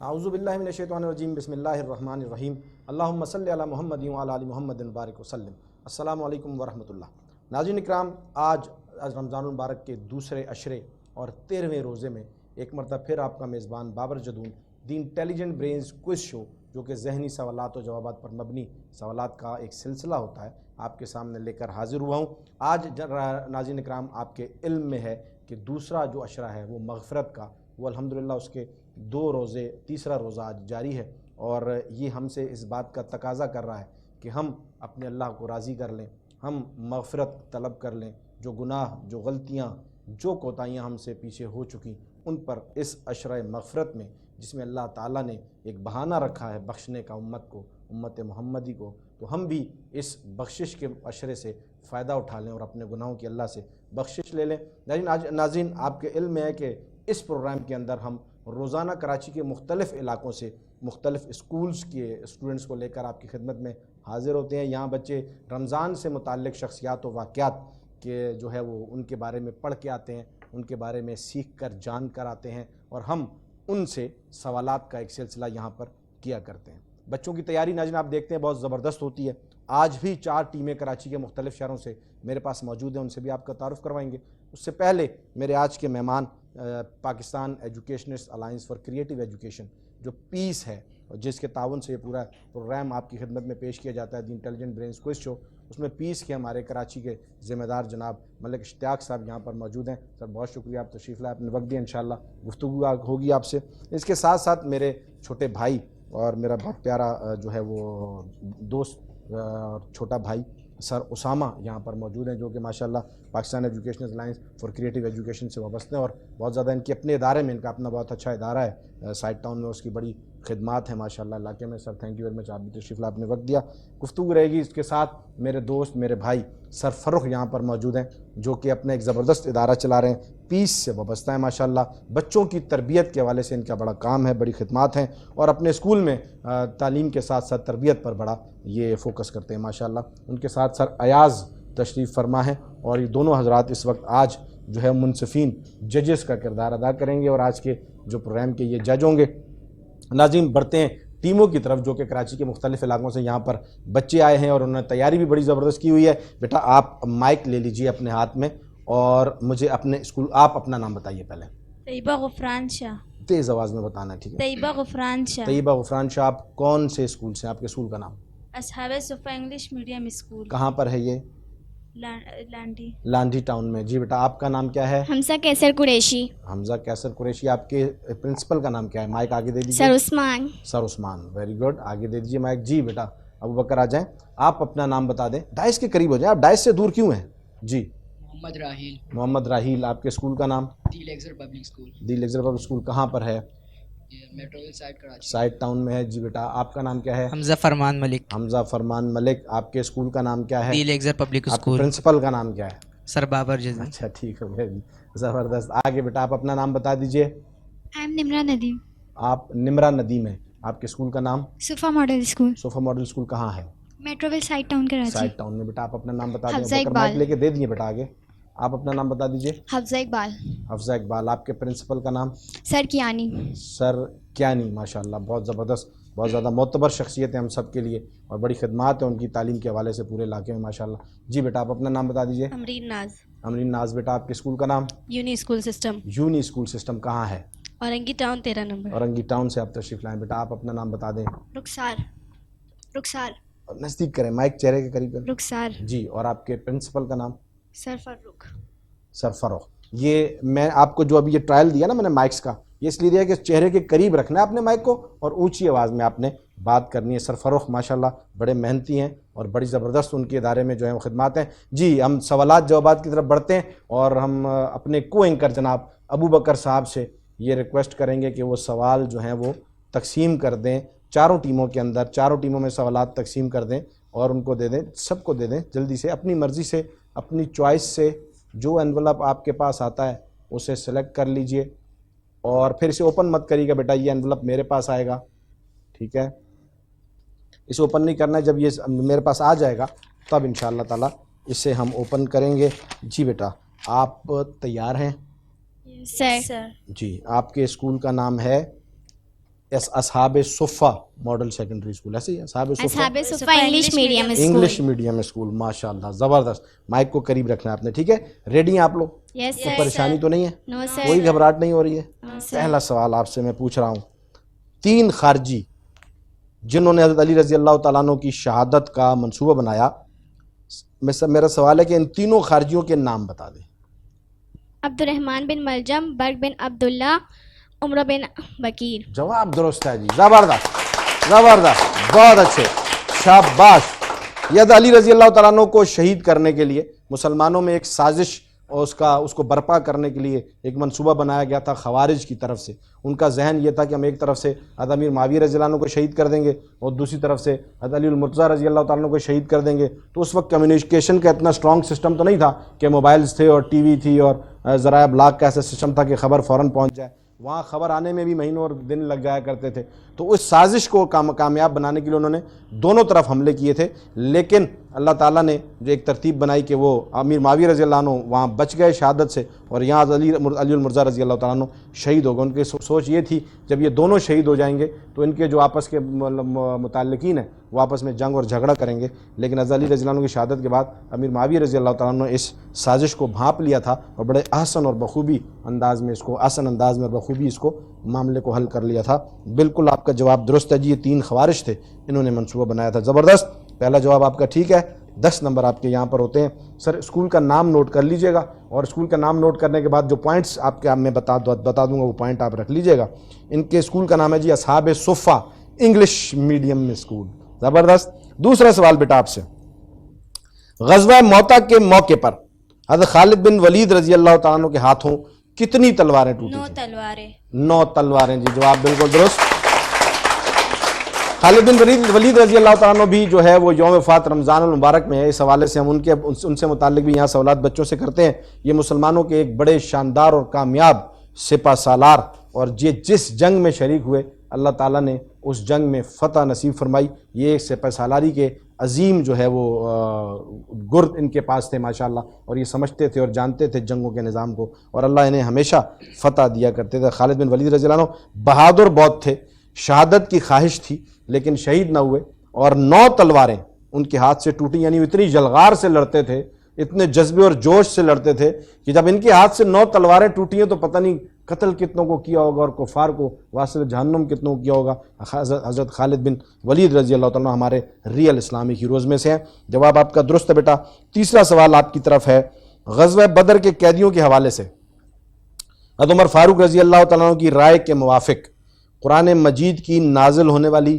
اعوذ باللہ من الشیطان الرجیم بسم اللہ الرحمن الرحیم اللہم صلی علی محمد وعلی آل محمد بارک وسلم. السلام علیکم ورحمۃ اللہ. ناظرین اکرام، آج رمضان المبارک کے دوسرے عشرے اور 13ویں روزے میں ایک مرتبہ پھر آپ کا میزبان بابر جدون دی انٹیلیجنٹ برینز کوئز شو، جو کہ ذہنی سوالات و جوابات پر مبنی سوالات کا ایک سلسلہ ہوتا ہے، آپ کے سامنے لے کر حاضر ہوا ہوں. آج ناظرین اکرام آپ کے علم میں ہے کہ دوسرا جو عشرہ ہے وہ مغفرت کا، وہ الحمدللہ اس کے 2 روزے، تیسرا روزہ آج جاری ہے، اور یہ ہم سے اس بات کا تقاضا کر رہا ہے کہ ہم اپنے اللہ کو راضی کر لیں، ہم مغفرت طلب کر لیں، جو گناہ، جو غلطیاں، جو کوتاہیاں ہم سے پیچھے ہو چکی ان پر اس عشرہ مغفرت میں، جس میں اللہ تعالیٰ نے ایک بہانہ رکھا ہے بخشنے کا امت کو، امت محمدی کو، تو ہم بھی اس بخشش کے عشرے سے فائدہ اٹھا لیں اور اپنے گناہوں کی اللہ سے بخشش لے لیں. ناظرین، آپ کے علم میں ہے کہ اس پروگرام کے اندر ہم روزانہ کراچی کے مختلف علاقوں سے مختلف اسکولز کے اسٹوڈنٹس کو لے کر آپ کی خدمت میں حاضر ہوتے ہیں. یہاں بچے رمضان سے متعلق شخصیات و واقعات کے جو ہے وہ ان کے بارے میں پڑھ کے آتے ہیں، ان کے بارے میں سیکھ کر جان کر آتے ہیں، اور ہم ان سے سوالات کا ایک سلسلہ یہاں پر کیا کرتے ہیں. بچوں کی تیاری ناظرین آپ دیکھتے ہیں بہت زبردست ہوتی ہے. آج بھی 4 ٹیمیں کراچی کے مختلف شہروں سے میرے پاس موجود ہیں، ان سے بھی آپ کا تعارف کروائیں گے. اس سے پہلے میرے آج کے مہمان Pakistan educationist alliance for creative education, جو پیس ہے، اور جس کے تعاون سے یہ پورا پروگرام آپ کی خدمت میں پیش کیا جاتا ہے، دی انٹیلیجنٹ برینز کوئز شو، اس میں پیس کے ہمارے کراچی کے ذمہ دار جناب ملک اشتیاق صاحب یہاں پر موجود ہیں. سر بہت شکریہ، آپ تشریف لائے، اپنے وقت دیا، انشاءاللہ گفتگو ہوگی آپ سے. اس کے ساتھ ساتھ میرے چھوٹے بھائی اور میرا بہت پیارا جو ہے وہ دوست اور چھوٹا بھائی سر اسامہ یہاں پر موجود ہیں، جو کہ ماشاءاللہ Pakistan education alliance for creative education سے وابستہ ہیں، اور بہت زیادہ ان کے اپنے ادارے میں، ان کا اپنا بہت اچھا ادارہ ہے سائٹ ٹاؤن میں، اس کی بڑی خدمات ہیں ماشاءاللہ علاقے میں. Sir thank you very much, آپ بھی تشریف لائے، آپ نے وقت دیا. گفتگو رہے گی. اس کے ساتھ میرے دوست، میرے بھائی سر فرخ یہاں پر موجود ہیں، جو کہ اپنے ایک زبردست ادارہ چلا رہے ہیں، پیس سے وابستہ ہیں ماشاءاللہ. بچوں کی تربیت کے حوالے سے ان کا بڑا کام ہے، بڑی خدمات ہیں، اور اپنے اسکول میں تعلیم کے ساتھ ساتھ تربیت پر بڑا یہ فوکس کرتے ہیں ماشاءاللہ. ان کے ساتھ سر ایاز تشریف فرما ہے، اور یہ دونوں حضرات اس وقت آج جو ہے منصفین ججز کا کردار ادا کریں گے، اور آج کے جو پروگرام کے یہ جج ہوں گے. ناظرین، بڑھتے ہیں ٹیموں کی طرف، جو کہ کراچی کے مختلف علاقوں سے یہاں پر بچے آئے ہیں، اور انہوں نے تیاری بھی بڑی زبردست کی ہوئی ہے. بیٹا آپ مائک لے لیجئے اپنے ہاتھ میں، اور مجھے اپنے اسکول، آپ اپنا نام بتائیے پہلے. طیبہ غفران شاہ. تیز آواز میں بتانا ہے، ٹھیک ہے؟ طیبہ غفران شاہ. طیبہ غفران شاہ. آپ کون سے اسکول سے ہیں؟ آپ کے اسکول کا نام؟ اصحاب صفا انگلش میڈیم اسکول. کہاں پر ہے یہ؟ لانڈی. لانڈی ٹاؤن میں. جی بیٹا، آپ کا نام کیا ہے؟ حمزہ کیسر قریشی. حمزہ کیسر قریشی. آپ کے پرنسپل کا نام کیا ہے؟ مائک آگے دے دیجیے. سر عثمان. سر عثمان، ویری گڈ، آگے دے دیجیے مائک. جی بیٹا ابو بکر آ جائیں، آپ اپنا نام بتا دیں. ڈائس کے قریب ہو جائیں، آپ ڈائس سے دور کیوں ہیں؟ جی. محمد راحیل. محمد راحیل. آپ کے اسکول کا نام؟ دی لیگزر پبلک اسکول. دی لیگزر پبلک اسکول. کہاں پر ہے؟ Metroville site Karachi. SITE Town میں ہے. جی بیٹا آپ کا نام کیا ہے؟ حمزہ فرمان ملک. حمزہ فرمان ملک. آپ کے اسکول کا نام کیا ہے؟ دی لیگزر پبلک آپ کے اسکول. پرنسپل کا نام کیا ہے؟ سر بابر جزی. اچھا ٹھیک ہے، زبردست. آگے بیٹا آپ اپنا نام بتا دیجئے. نمرہ ندیم. آپ نمرہ ندیم ہیں. آپ کے اسکول کا نام؟ Safa model school. Safa model school کہاں ہے؟ Metroville SITE Town Karachi. SITE Town میں. بیٹا آپ اپنا نام بتا دیں. حفظہ بکر اقبال. مائک لے کے دے دیے بیٹا آگے. آپ اپنا نام بتا دیجئے. حفظہ اقبال. حفظہ اقبال. آپ کے پرنسپل کا نام؟ سر کیانی. سر کیانی. ماشاءاللہ بہت زبردست، بہت زیادہ معتبر شخصیت ہے ہم سب کے لیے، اور بڑی خدمات ہیں ان کی تعلیم کے حوالے سے پورے علاقے میں ماشاءاللہ. جی بیٹا آپ اپنا نام بتا دیجئے. امرین ناز. امرین ناز. بیٹا آپ کے اسکول کا نام؟ Uni school system. Uni school system. کہاں ہے؟ Orangi town 13 number. Orangi town سے آپ تشریف لائیں. بیٹا آپ اپنا نام بتا دیں. رخسار. نزدیک کریں، مائک چہرے کے قریب کریں. رخسار. جی. اور آپ کے پرنسپل کا نام؟ سر فاروق. سر فروخ. یہ میں آپ کو جو ابھی یہ ٹرائل دیا نا میں نے مائکس کا، یہ اس لیے دیا کہ چہرے کے قریب رکھنا ہے اپنے مائک کو، اور اونچی آواز میں آپ نے بات کرنی ہے. سر فروخ ماشاءاللہ بڑے محنتی ہیں، اور بڑی زبردست ان کے ادارے میں جو ہیں وہ خدمات ہیں. جی ہم سوالات جوابات کی طرف بڑھتے ہیں، اور ہم اپنے کو اینکر جناب ابو بکر صاحب سے یہ ریکویسٹ کریں گے کہ وہ سوال جو ہیں وہ تقسیم کر دیں 4 ٹیموں کے اندر. 4 ٹیموں میں سوالات تقسیم کر دیں اور ان کو دے دیں، سب کو دے دیں جلدی سے، اپنی مرضی سے، اپنی چوائس سے. جو انویلپ آپ کے پاس آتا ہے اسے سلیکٹ کر لیجئے، اور پھر اسے اوپن مت کریے گا. بیٹا یہ انویلپ میرے پاس آئے گا، ٹھیک ہے؟ اسے اوپن نہیں کرنا ہے، جب یہ میرے پاس آ جائے گا تب انشاءاللہ تعالی اسے ہم اوپن کریں گے. جی بیٹا آپ تیار ہیں؟ سر. جی. آپ کے اسکول کا نام ہے؟ اصحاب صفہ ماڈل سیکنڈری اسکول، ایسے ہی اصحاب صفہ اصحاب صفا English medium school. English medium school. ماشاء اللہ زبردست. مائک کو قریب رکھنا ہے آپ نے، ٹھیک ہے؟ ریڈی ہیں آپ لوگ؟ یس کوئی پریشانی تو نہیں ہے؟ نو سر. کوئی گھبراہٹ نہیں ہو رہی ہے؟ پہلا سوال آپ سے میں پوچھ رہا ہوں، 3 خارجی جنہوں نے حضرت علی رضی اللہ تعالیٰ عنہ کی شہادت کا منصوبہ بنایا، میرا سوال ہے کہ ان تینوں خارجیوں کے نام بتا دیں. عبد الرحمن بن ملجم، برق بن عبداللہ، عمر بن بکیر. جواب درست ہے جی، زبردست زبردست، بہت اچھے، شاباش. یہ حضرت علی رضی اللہ تعالیٰ عنہ کو شہید کرنے کے لیے مسلمانوں میں ایک سازش اور اس کو برپا کرنے کے لیے ایک منصوبہ بنایا گیا تھا خوارج کی طرف سے. ان کا ذہن یہ تھا کہ ہم ایک طرف سے حضرت امیر معاویہ رضی اللہ عنہ کو شہید کر دیں گے اور دوسری طرف سے حضرت علی المرتضیٰ رضی اللہ تعالیٰ عنہ کو شہید کر دیں گے. تو اس وقت کمیونیکیشن کا اتنا اسٹرانگ سسٹم تو نہیں تھا کہ موبائلز تھے اور ٹی وی تھی اور ذرائع ابلاغ کا ایسا سسٹم تھا کہ خبر فوراً پہنچ جائے. وہاں خبر آنے میں بھی مہینوں اور دن لگ جایا کرتے تھے. تو اس سازش کو کامیاب بنانے کے لیے انہوں نے دونوں طرف حملے کیے تھے، لیکن اللہ تعالیٰ نے جو ایک ترتیب بنائی کہ وہ امیر معاویہ رضی اللہ عنہ وہاں بچ گئے شہادت سے اور یہاں علی المرتضیٰ رضی اللہ تعالیٰ عنہ شہید ہو گئے. ان کی سوچ یہ تھی جب یہ دونوں شہید ہو جائیں گے تو ان کے جو آپس کے متعلقین ہیں وہ آپس میں جنگ اور جھگڑا کریں گے. لیکن حضرت علی رضی اللہ عنہ کی شہادت کے بعد امیر معاویہ رضی اللہ تعالیٰ عنہ نے اس سازش کو بھانپ لیا تھا اور بڑے احسن اور بخوبی انداز میں اور بخوبی اس کو معاملے کو حل کر لیا تھا. بالکل آپ کا جواب درست ہے جی، یہ 3 خوارج تھے، انہوں نے منصوبہ بنایا تھا. زبردست، پہلا جواب آپ کا ٹھیک ہے. 10 نمبر آپ کے یہاں پر ہوتے ہیں. سر اسکول کا نام نوٹ کر لیجئے گا اور اسکول کا نام نوٹ کرنے کے بعد جو پوائنٹس میں بتا دوں گا وہ پوائنٹ آپ رکھ لیجئے گا. ان کے اسکول کا نام ہے جی اصحاب صفہ انگلش میڈیم اسکول. زبردست. دوسرا سوال بیٹا آپ سے، غزوہ موتا کے موقع پر حضرت خالد بن ولید رضی اللہ تعالیٰ عنہ کے ہاتھوں کتنی تلواریں ٹوٹی 9 تھیں؟ تلواریں. 9 تلواریں جی، جواب بالکل درست. خالد بن ولید رضی اللہ تعالیٰ عنہ بھی جو ہے وہ یوم وفات رمضان المبارک میں ہے. اس حوالے سے ہم ان سے متعلق بھی یہاں سوالات بچوں سے کرتے ہیں. یہ مسلمانوں کے ایک بڑے شاندار اور کامیاب سپہ سالار اور یہ جس جنگ میں شریک ہوئے اللہ تعالیٰ نے اس جنگ میں فتح نصیب فرمائی. یہ ایک سپہ سالاری کے عظیم جو ہے وہ گرد ان کے پاس تھے ماشاءاللہ، اور یہ سمجھتے تھے اور جانتے تھے جنگوں کے نظام کو، اور اللہ انہیں ہمیشہ فتح دیا کرتے تھے. خالد بن ولید رضی اللہ عنہ بہادر بہت تھے، شہادت کی خواہش تھی لیکن شہید نہ ہوئے، اور 9 تلواریں ان کے ہاتھ سے ٹوٹی. یعنی اتنی جلغار سے لڑتے تھے، اتنے جذبے اور جوش سے لڑتے تھے کہ جب ان کے ہاتھ سے 9 تلواریں ٹوٹی ہیں تو پتہ نہیں قتل کتنوں کو کیا ہوگا اور کفار کو واسطے جہنم کتنوں کو کیا ہوگا. حضرت خالد بن ولید رضی اللہ تعالیٰ ہمارے ریئل اسلامی ہیروز میں سے ہیں. جواب آپ کا درست ہے بیٹا. تیسرا سوال آپ کی طرف ہے، غزوہ بدر کے قیدیوں کے حوالے سے حضرت عمر فاروق رضی اللہ تعالیٰ کی رائے کے موافق قرآن مجید کی نازل ہونے والی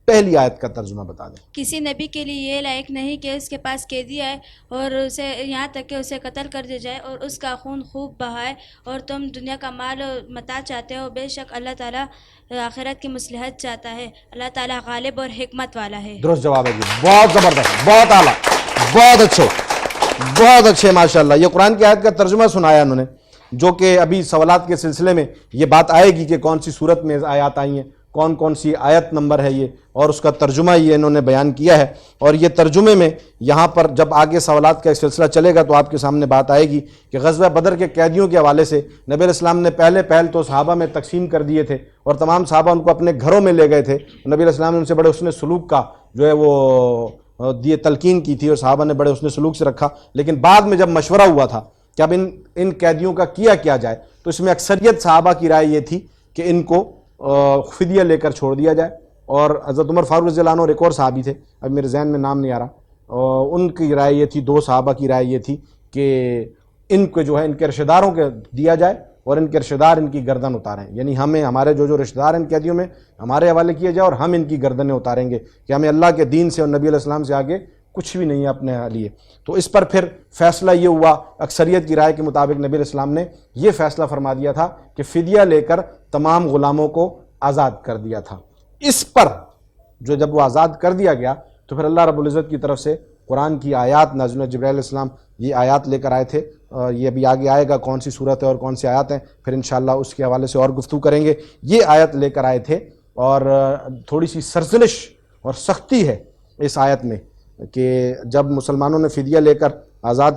پہلی آیت کا ترجمہ بتا دیں. کسی نبی کے لیے یہ لائق نہیں کہ اس کے پاس قیدی آئے اور اسے یہاں تک کہ اسے قتل کر دیا جائے اور اس کا خون خوب بہائے، اور تم دنیا کا مال و متاع چاہتے ہو. بے شک اللہ تعالیٰ آخرت کی مصلحت چاہتا ہے. اللہ تعالیٰ غالب اور حکمت والا ہے. درست جواب ہے جی، بہت زبردست، بہت اعلیٰ، بہت اچھے ماشاءاللہ. یہ قرآن کی آیت کا ترجمہ سنایا انہوں نے، جو کہ ابھی سوالات کے سلسلے میں یہ بات آئے گی کہ کون سی صورت میں آیات آئی ہیں، کون سی آیت نمبر ہے یہ، اور اس کا ترجمہ یہ انہوں نے بیان کیا ہے. اور یہ ترجمے میں یہاں پر جب آگے سوالات کا ایک سلسلہ چلے گا تو آپ کے سامنے بات آئے گی کہ غزوہ بدر کے قیدیوں کے حوالے سے نبی علیہ السلام نے پہل تو صحابہ میں تقسیم کر دیے تھے اور تمام صحابہ ان کو اپنے گھروں میں لے گئے تھے. نبی علیہ السلام نے ان سے بڑے حسن سلوک کا جو ہے وہ تلقین کی تھی اور صحابہ نے بڑے حسن سلوک سے رکھا. لیکن بعد میں جب مشورہ ہوا تھا کہ اب ان قیدیوں کا کیا جائے تو اس میں اکثریت صحابہ کی رائے یہ تھی کہ ان کو فدیہ لے کر چھوڑ دیا جائے. اور حضرت عمر فاروق رضی اللہ عنہ اور ایک اور صحابی تھے، اب میرے ذہن میں نام نہیں آ رہا، ان کی رائے یہ تھی، 2 صحابہ کی رائے یہ تھی کہ ان کو جو ہے ان کے رشتہ داروں کے دیا جائے اور ان کے رشتہ دار ان کی گردن اتاریں. یعنی ہمارے جو رشتہ دار ان قیدیوں میں ہمارے حوالے کیے جائے اور ہم ان کی گردنیں اتاریں گے کہ ہمیں اللہ کے دین سے اور نبی علیہ السلام سے آگے کچھ بھی نہیں ہے اپنے لیے. تو اس پر پھر فیصلہ یہ ہوا، اکثریت کی رائے کے مطابق نبی علیہ السلام نے یہ فیصلہ فرما دیا تھا کہ فدیہ لے کر تمام غلاموں کو آزاد کر دیا تھا. اس پر جب وہ آزاد کر دیا گیا تو پھر اللہ رب العزت کی طرف سے قرآن کی آیات نازل ہوئی. جبرائیل علیہ السلام یہ آیات لے کر آئے تھے، یہ ابھی آگے آئے گا کون سی صورت ہے اور کون سی آیات ہیں، پھر انشاءاللہ اس کے حوالے سے اور گفتگو کریں گے. یہ آیت لے کر آئے تھے اور تھوڑی سی سرزنش اور سختی ہے اس آیت میں کہ جب مسلمانوں نے فدیہ لے کر آزاد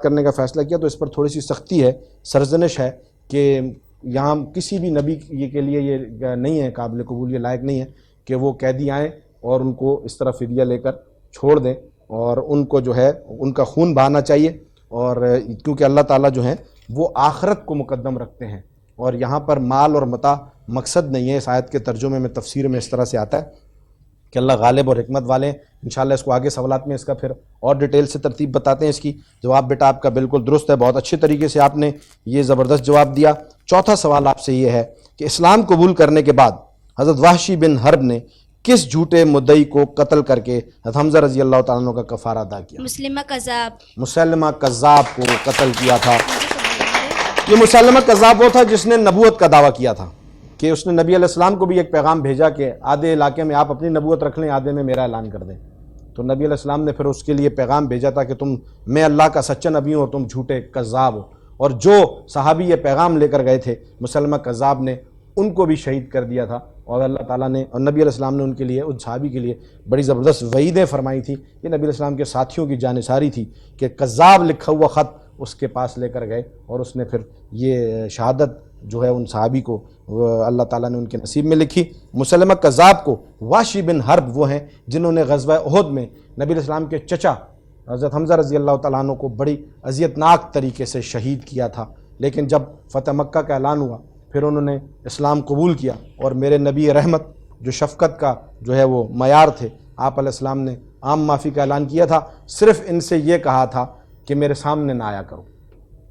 کرنے کا فیصلہ کیا تو اس پر تھوڑی سی سختی ہے، سرزنش ہے کہ یہاں کسی بھی نبی کے لیے یہ نہیں ہے قابل قبول، یہ لائق نہیں ہے کہ وہ قیدی آئیں اور ان کو اس طرح فدیہ لے کر چھوڑ دیں، اور ان کو جو ہے ان کا خون بہانا چاہیے، اور کیونکہ اللہ تعالیٰ جو ہیں وہ آخرت کو مقدم رکھتے ہیں، اور یہاں پر مال اور متاع مقصد نہیں ہے۔ اس آیت کے ترجمے میں تفسیر میں اس طرح سے آتا ہے کہ اللہ غالب اور حکمت والے ہیں۔ انشاءاللہ اس کو آگے سوالات میں اس کا پھر اور ڈیٹیل سے ترتیب بتاتے ہیں۔ اس کی جواب بیٹا آپ کا بالکل درست ہے، بہت اچھے طریقے سے آپ نے یہ زبردست جواب دیا۔ چوتھا سوال آپ سے یہ ہے کہ اسلام قبول کرنے کے بعد حضرت وحشی بن حرب نے کس جھوٹے مدعی کو قتل کر کے حضرت حمزہ رضی اللہ تعالیٰ عنہ کا کفارہ ادا کیا؟ مسلمہ کذاب۔ مسلمہ کذاب کو قتل کیا تھا۔ یہ مسلمہ کذاب وہ تھا جس نے نبوت کا دعویٰ کیا تھا کہ اس نے نبی علیہ السلام کو بھی ایک پیغام بھیجا کہ آدھے علاقے میں آپ اپنی نبوت رکھ لیں، آدھے میں میرا اعلان کر دیں۔ تو نبی علیہ السلام نے پھر اس کے لیے پیغام بھیجا تھا کہ میں اللہ کا سچا نبی ہوں اور تم جھوٹے کذاب ہو، اور جو صحابی یہ پیغام لے کر گئے تھے مسلمہ کذاب نے ان کو بھی شہید کر دیا تھا، اور اللہ تعالیٰ نے اور نبی علیہ السلام نے ان کے لیے، ان صحابی کے لیے بڑی زبردست وعیدیں فرمائی تھی۔ یہ نبی علیہ السلام کے ساتھیوں کی جانثاری تھی کہ کذاب لکھا ہوا خط اس کے پاس لے کر گئے، اور اس نے پھر یہ شہادت جو ہے ان صحابی کو اللہ تعالیٰ نے ان کے نصیب میں لکھی۔ مسلمہ کذاب کو وحشی بن حرب وہ ہیں جنہوں نے غزوہ احد میں نبی علیہ السلام کے چچا حضرت حمزہ رضی اللہ تعالیٰ عنہ کو بڑی اذیتناک طریقے سے شہید کیا تھا، لیکن جب فتح مکہ کا اعلان ہوا پھر انہوں نے اسلام قبول کیا، اور میرے نبی رحمت جو شفقت کا جو ہے وہ معیار تھے، آپ علیہ السلام نے عام معافی کا اعلان کیا تھا، صرف ان سے یہ کہا تھا کہ میرے سامنے نہ آیا کرو۔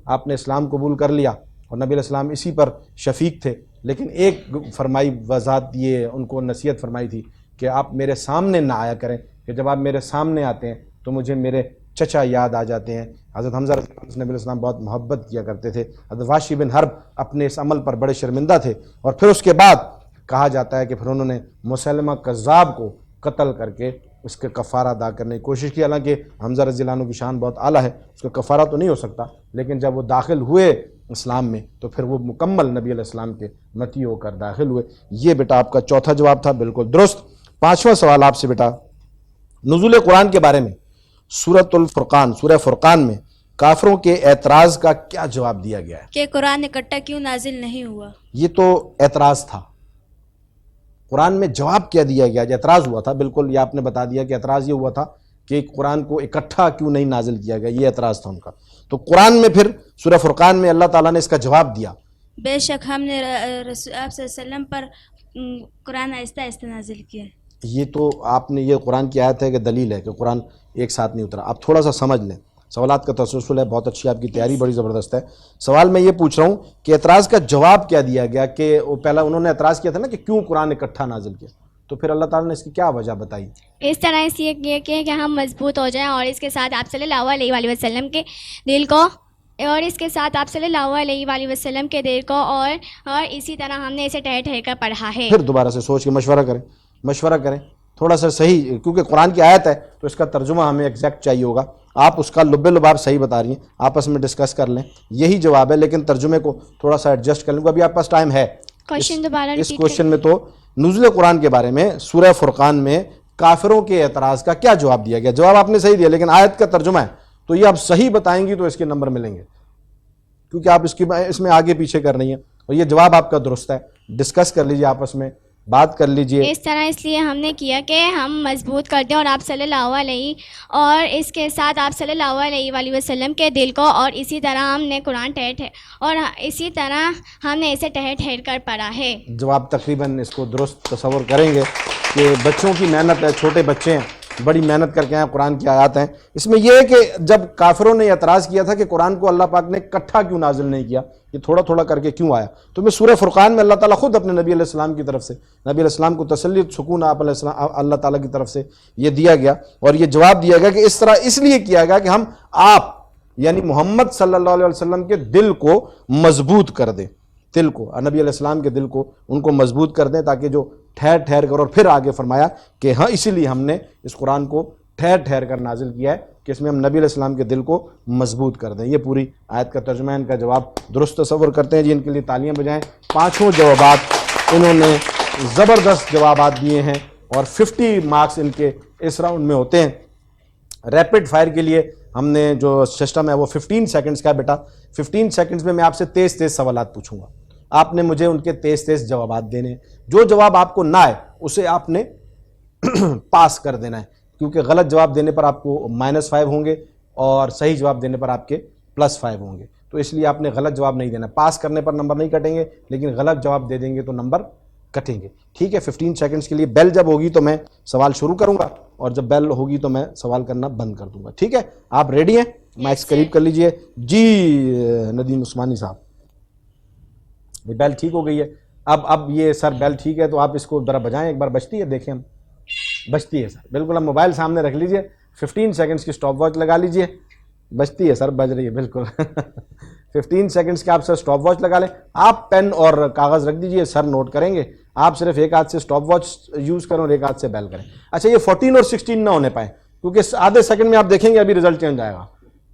آپ نے اسلام قبول کر لیا، اور نبی علیہ السلام اسی پر شفیق تھے، لیکن ایک فرمائی وضاحت یہ ان کو نصیحت فرمائی تھی کہ آپ میرے سامنے نہ آیا کریں، کہ جب آپ میرے سامنے آتے ہیں تو مجھے میرے چچا یاد آ جاتے ہیں۔ حضرت حمزہ رضی اللہ عنہ سے نبی علیہ السلام بہت محبت کیا کرتے تھے۔ حضرت وحشی بن حرب اپنے اس عمل پر بڑے شرمندہ تھے، اور پھر اس کے بعد کہا جاتا ہے کہ پھر انہوں نے مسلمہ کذاب کو قتل کر کے اس کے کفارہ ادا کرنے کی کوشش کی، حالانکہ حمزہ رضی اللہ عنہ کی شان بہت اعلیٰ ہے، اس کا کفارہ تو نہیں ہو سکتا، لیکن جب وہ داخل ہوئے اسلام میں تو پھر وہ مکمل نبی علیہ السلام کے متی ہو کر داخل ہوئے۔ یہ بیٹا آپ کا چوتھا جواب تھا، بالکل درست۔ پانچواں سوال آپ سے بیٹا، نزول قرآن کے بارے میں سورۃ الفرقان، سورہ فرقان میں کافروں کے اعتراض کا کیا جواب دیا گیا ہے؟ کہ قرآن اکٹھا کیوں نازل نہیں ہوا؟ یہ تو اعتراض تھا، قرآن میں جواب کیا دیا گیا؟ جو اعتراض ہوا تھا، بالکل یہ آپ نے بتا دیا کہ اعتراض یہ ہوا تھا کہ قرآن کو اکٹھا کیوں نہیں نازل کیا گیا، یہ اعتراض تھا ان کا۔ تو قرآن میں پھر سورہ فرقان میں اللہ تعالیٰ نے اس کا جواب دیا، بے شک ہم نے رسول آپ صلی اللہ علیہ وسلم پر قرآن آہستہ آہستہ نازل کیا ہے۔ یہ تو آپ نے، یہ قرآن کی آیت ہے کہ دلیل ہے کہ قرآن ایک ساتھ نہیں اترا۔ آپ تھوڑا سا سمجھ لیں، سوالات کا تسلسل ہے، بہت اچھی آپ کی تیاری بڑی زبردست ہے۔ سوال میں یہ پوچھ رہا ہوں کہ اعتراض کا جواب کیا دیا گیا؟ کہ پہلا انہوں نے اعتراض کیا تھا نا کہ کیوں قرآن اکٹھا نازل کیا، تو پھر اللہ تعالیٰ نے اس کی کیا وجہ بتائی؟ اس طرح اس لیے کیا کہ ہم مضبوط ہو جائیں، اور اس کے ساتھ آپ صلی اللہ علیہ وآلہ وسلم کے دل کو، اور اس کے ساتھ آپ صلی اللہ علیہ وآلہ وسلم کے دل کو، اور اسی طرح ہم نے اسے ٹھہر ٹھہر کر پڑھا ہے۔ پھر دوبارہ سے سوچ کے مشورہ کریں تھوڑا سا صحیح، کیونکہ قرآن کی آیت ہے تو اس کا ترجمہ ہمیں ایگزیکٹ چاہیے ہوگا۔ آپ اس کا لب لباب صحیح بتا رہی ہیں، آپس میں ڈسکس کر لیں، یہی جواب ہے، لیکن ترجمے کو تھوڑا سا ایڈجسٹ کر لیں، ابھی آپ پاس ٹائم ہے۔ کوشچن دوبارہ اس ریپیٹ کوشچن میں تو نزول قرآن کے بارے میں سورہ فرقان میں کافروں کے اعتراض کا کیا جواب دیا گیا؟ جواب آپ نے صحیح دیا، لیکن آیت کا ترجمہ ہے تو یہ آپ صحیح بتائیں گی تو اس کے نمبر ملیں گے، کیونکہ آپ اس میں آگے پیچھے کر رہی ہیں، اور یہ جواب آپ کا درست ہے۔ ڈسکس کر لیجئے، آپس میں بات کر لیجئے۔ اس طرح اس لیے ہم نے کیا کہ ہم مضبوط کر دیں، اور آپ صلی اللہ علیہ، اور اس کے ساتھ آپ صلی اللہ علیہ وآلہ وسلم کے دل کو، اور اسی طرح ہم نے قرآن اور اسی طرح ہم نے اسے ٹھہر ٹھہر کر پڑھا ہے۔ جواب تقریباً اس کو درست تصور کریں گے کہ بچوں کی محنت ہے، چھوٹے بچے ہیں، بڑی محنت کر کے ہیں، قرآن کی آیات ہیں۔ اس میں یہ ہے کہ جب کافروں نے اعتراض کیا تھا کہ قرآن کو اللہ پاک نے اکٹھا کیوں نازل نہیں کیا، یہ تھوڑا تھوڑا کر کے کیوں آیا، تو میں سورہ فرقان میں اللہ تعالیٰ خود اپنے نبی علیہ السلام کی طرف سے، نبی علیہ السلام کو تسلی سکون آپ علیہ السلام اللہ تعالیٰ کی طرف سے یہ دیا گیا، اور یہ جواب دیا گیا کہ اس طرح اس لیے کیا گیا کہ ہم آپ یعنی محمد صلی اللہ علیہ وسلم کے دل کو مضبوط کر دیں، دل کو، نبی علیہ السلام کے دل کو ان کو مضبوط کر دیں، تاکہ جو ٹھہر ٹھہر کر، اور پھر آگے فرمایا کہ ہاں اسی لیے ہم نے اس قرآن کو ٹھہر ٹھہر کر نازل کیا ہے کہ اس میں ہم نبی علیہ السلام کے دل کو مضبوط کر دیں۔ یہ پوری آیت کا ترجمہ ہے، ان کا جواب درست تصور کرتے ہیں جی، ان کے لیے تالیاں بجائیں۔ پانچوں جوابات انہوں نے زبردست جوابات دیے ہیں، اور 50 مارکس ان کے اس راؤنڈ میں ہوتے ہیں۔ ریپڈ فائر کے لیے ہم نے جو سسٹم ہے وہ 15 سیکنڈز کا ہے بیٹا، 15 سیکنڈز میں آپ سے تیز سوالات پوچھوں گا۔ آپ نے مجھے ان کے تیز تیز جوابات دینے ہیں. جو جواب آپ کو نہ آئے اسے آپ نے پاس کر دینا ہے، کیونکہ غلط جواب دینے پر آپ کو -5 ہوں گے اور صحیح جواب دینے پر آپ کے +5 ہوں گے. تو اس لیے آپ نے غلط جواب نہیں دینا. پاس کرنے پر نمبر نہیں کٹیں گے، لیکن غلط جواب دے دیں گے تو نمبر کٹیں گے. ٹھیک ہے، 15 سیکنڈز کے لیے بیل جب ہوگی تو میں سوال شروع کروں گا، اور جب بیل ہوگی تو میں سوال کرنا بند کر دوں گا. ٹھیک ہے، آپ ریڈی ہیں؟ مائکس قریب کر لیجئے. جی ندیم عثمانی صاحب، یہ بیل ٹھیک ہو گئی ہے. اب یہ سر بیل ٹھیک ہے تو آپ اس کو ذرا بجائیں ایک بار. بجتی ہے؟ دیکھیں ہم. بجتی ہے سر، بالکل. اب موبائل سامنے رکھ لیجئے، 15 سیکنڈز کی سٹاپ واچ لگا لیجئے. بجتی ہے سر، بج رہی ہے بالکل. 15 سیکنڈز کے آپ سر سٹاپ واچ لگا لیں. آپ پین اور کاغذ رکھ دیجئے، سر نوٹ کریں گے. آپ صرف ایک ہاتھ سے سٹاپ واچ یوز کریں اور ایک ہاتھ سے بیل کریں. اچھا، یہ 14 اور 16 نہ ہونے پائیں، کیونکہ آدھے سیکنڈ میں آپ دیکھیں گے ابھی رزلٹ چینج آئے گا.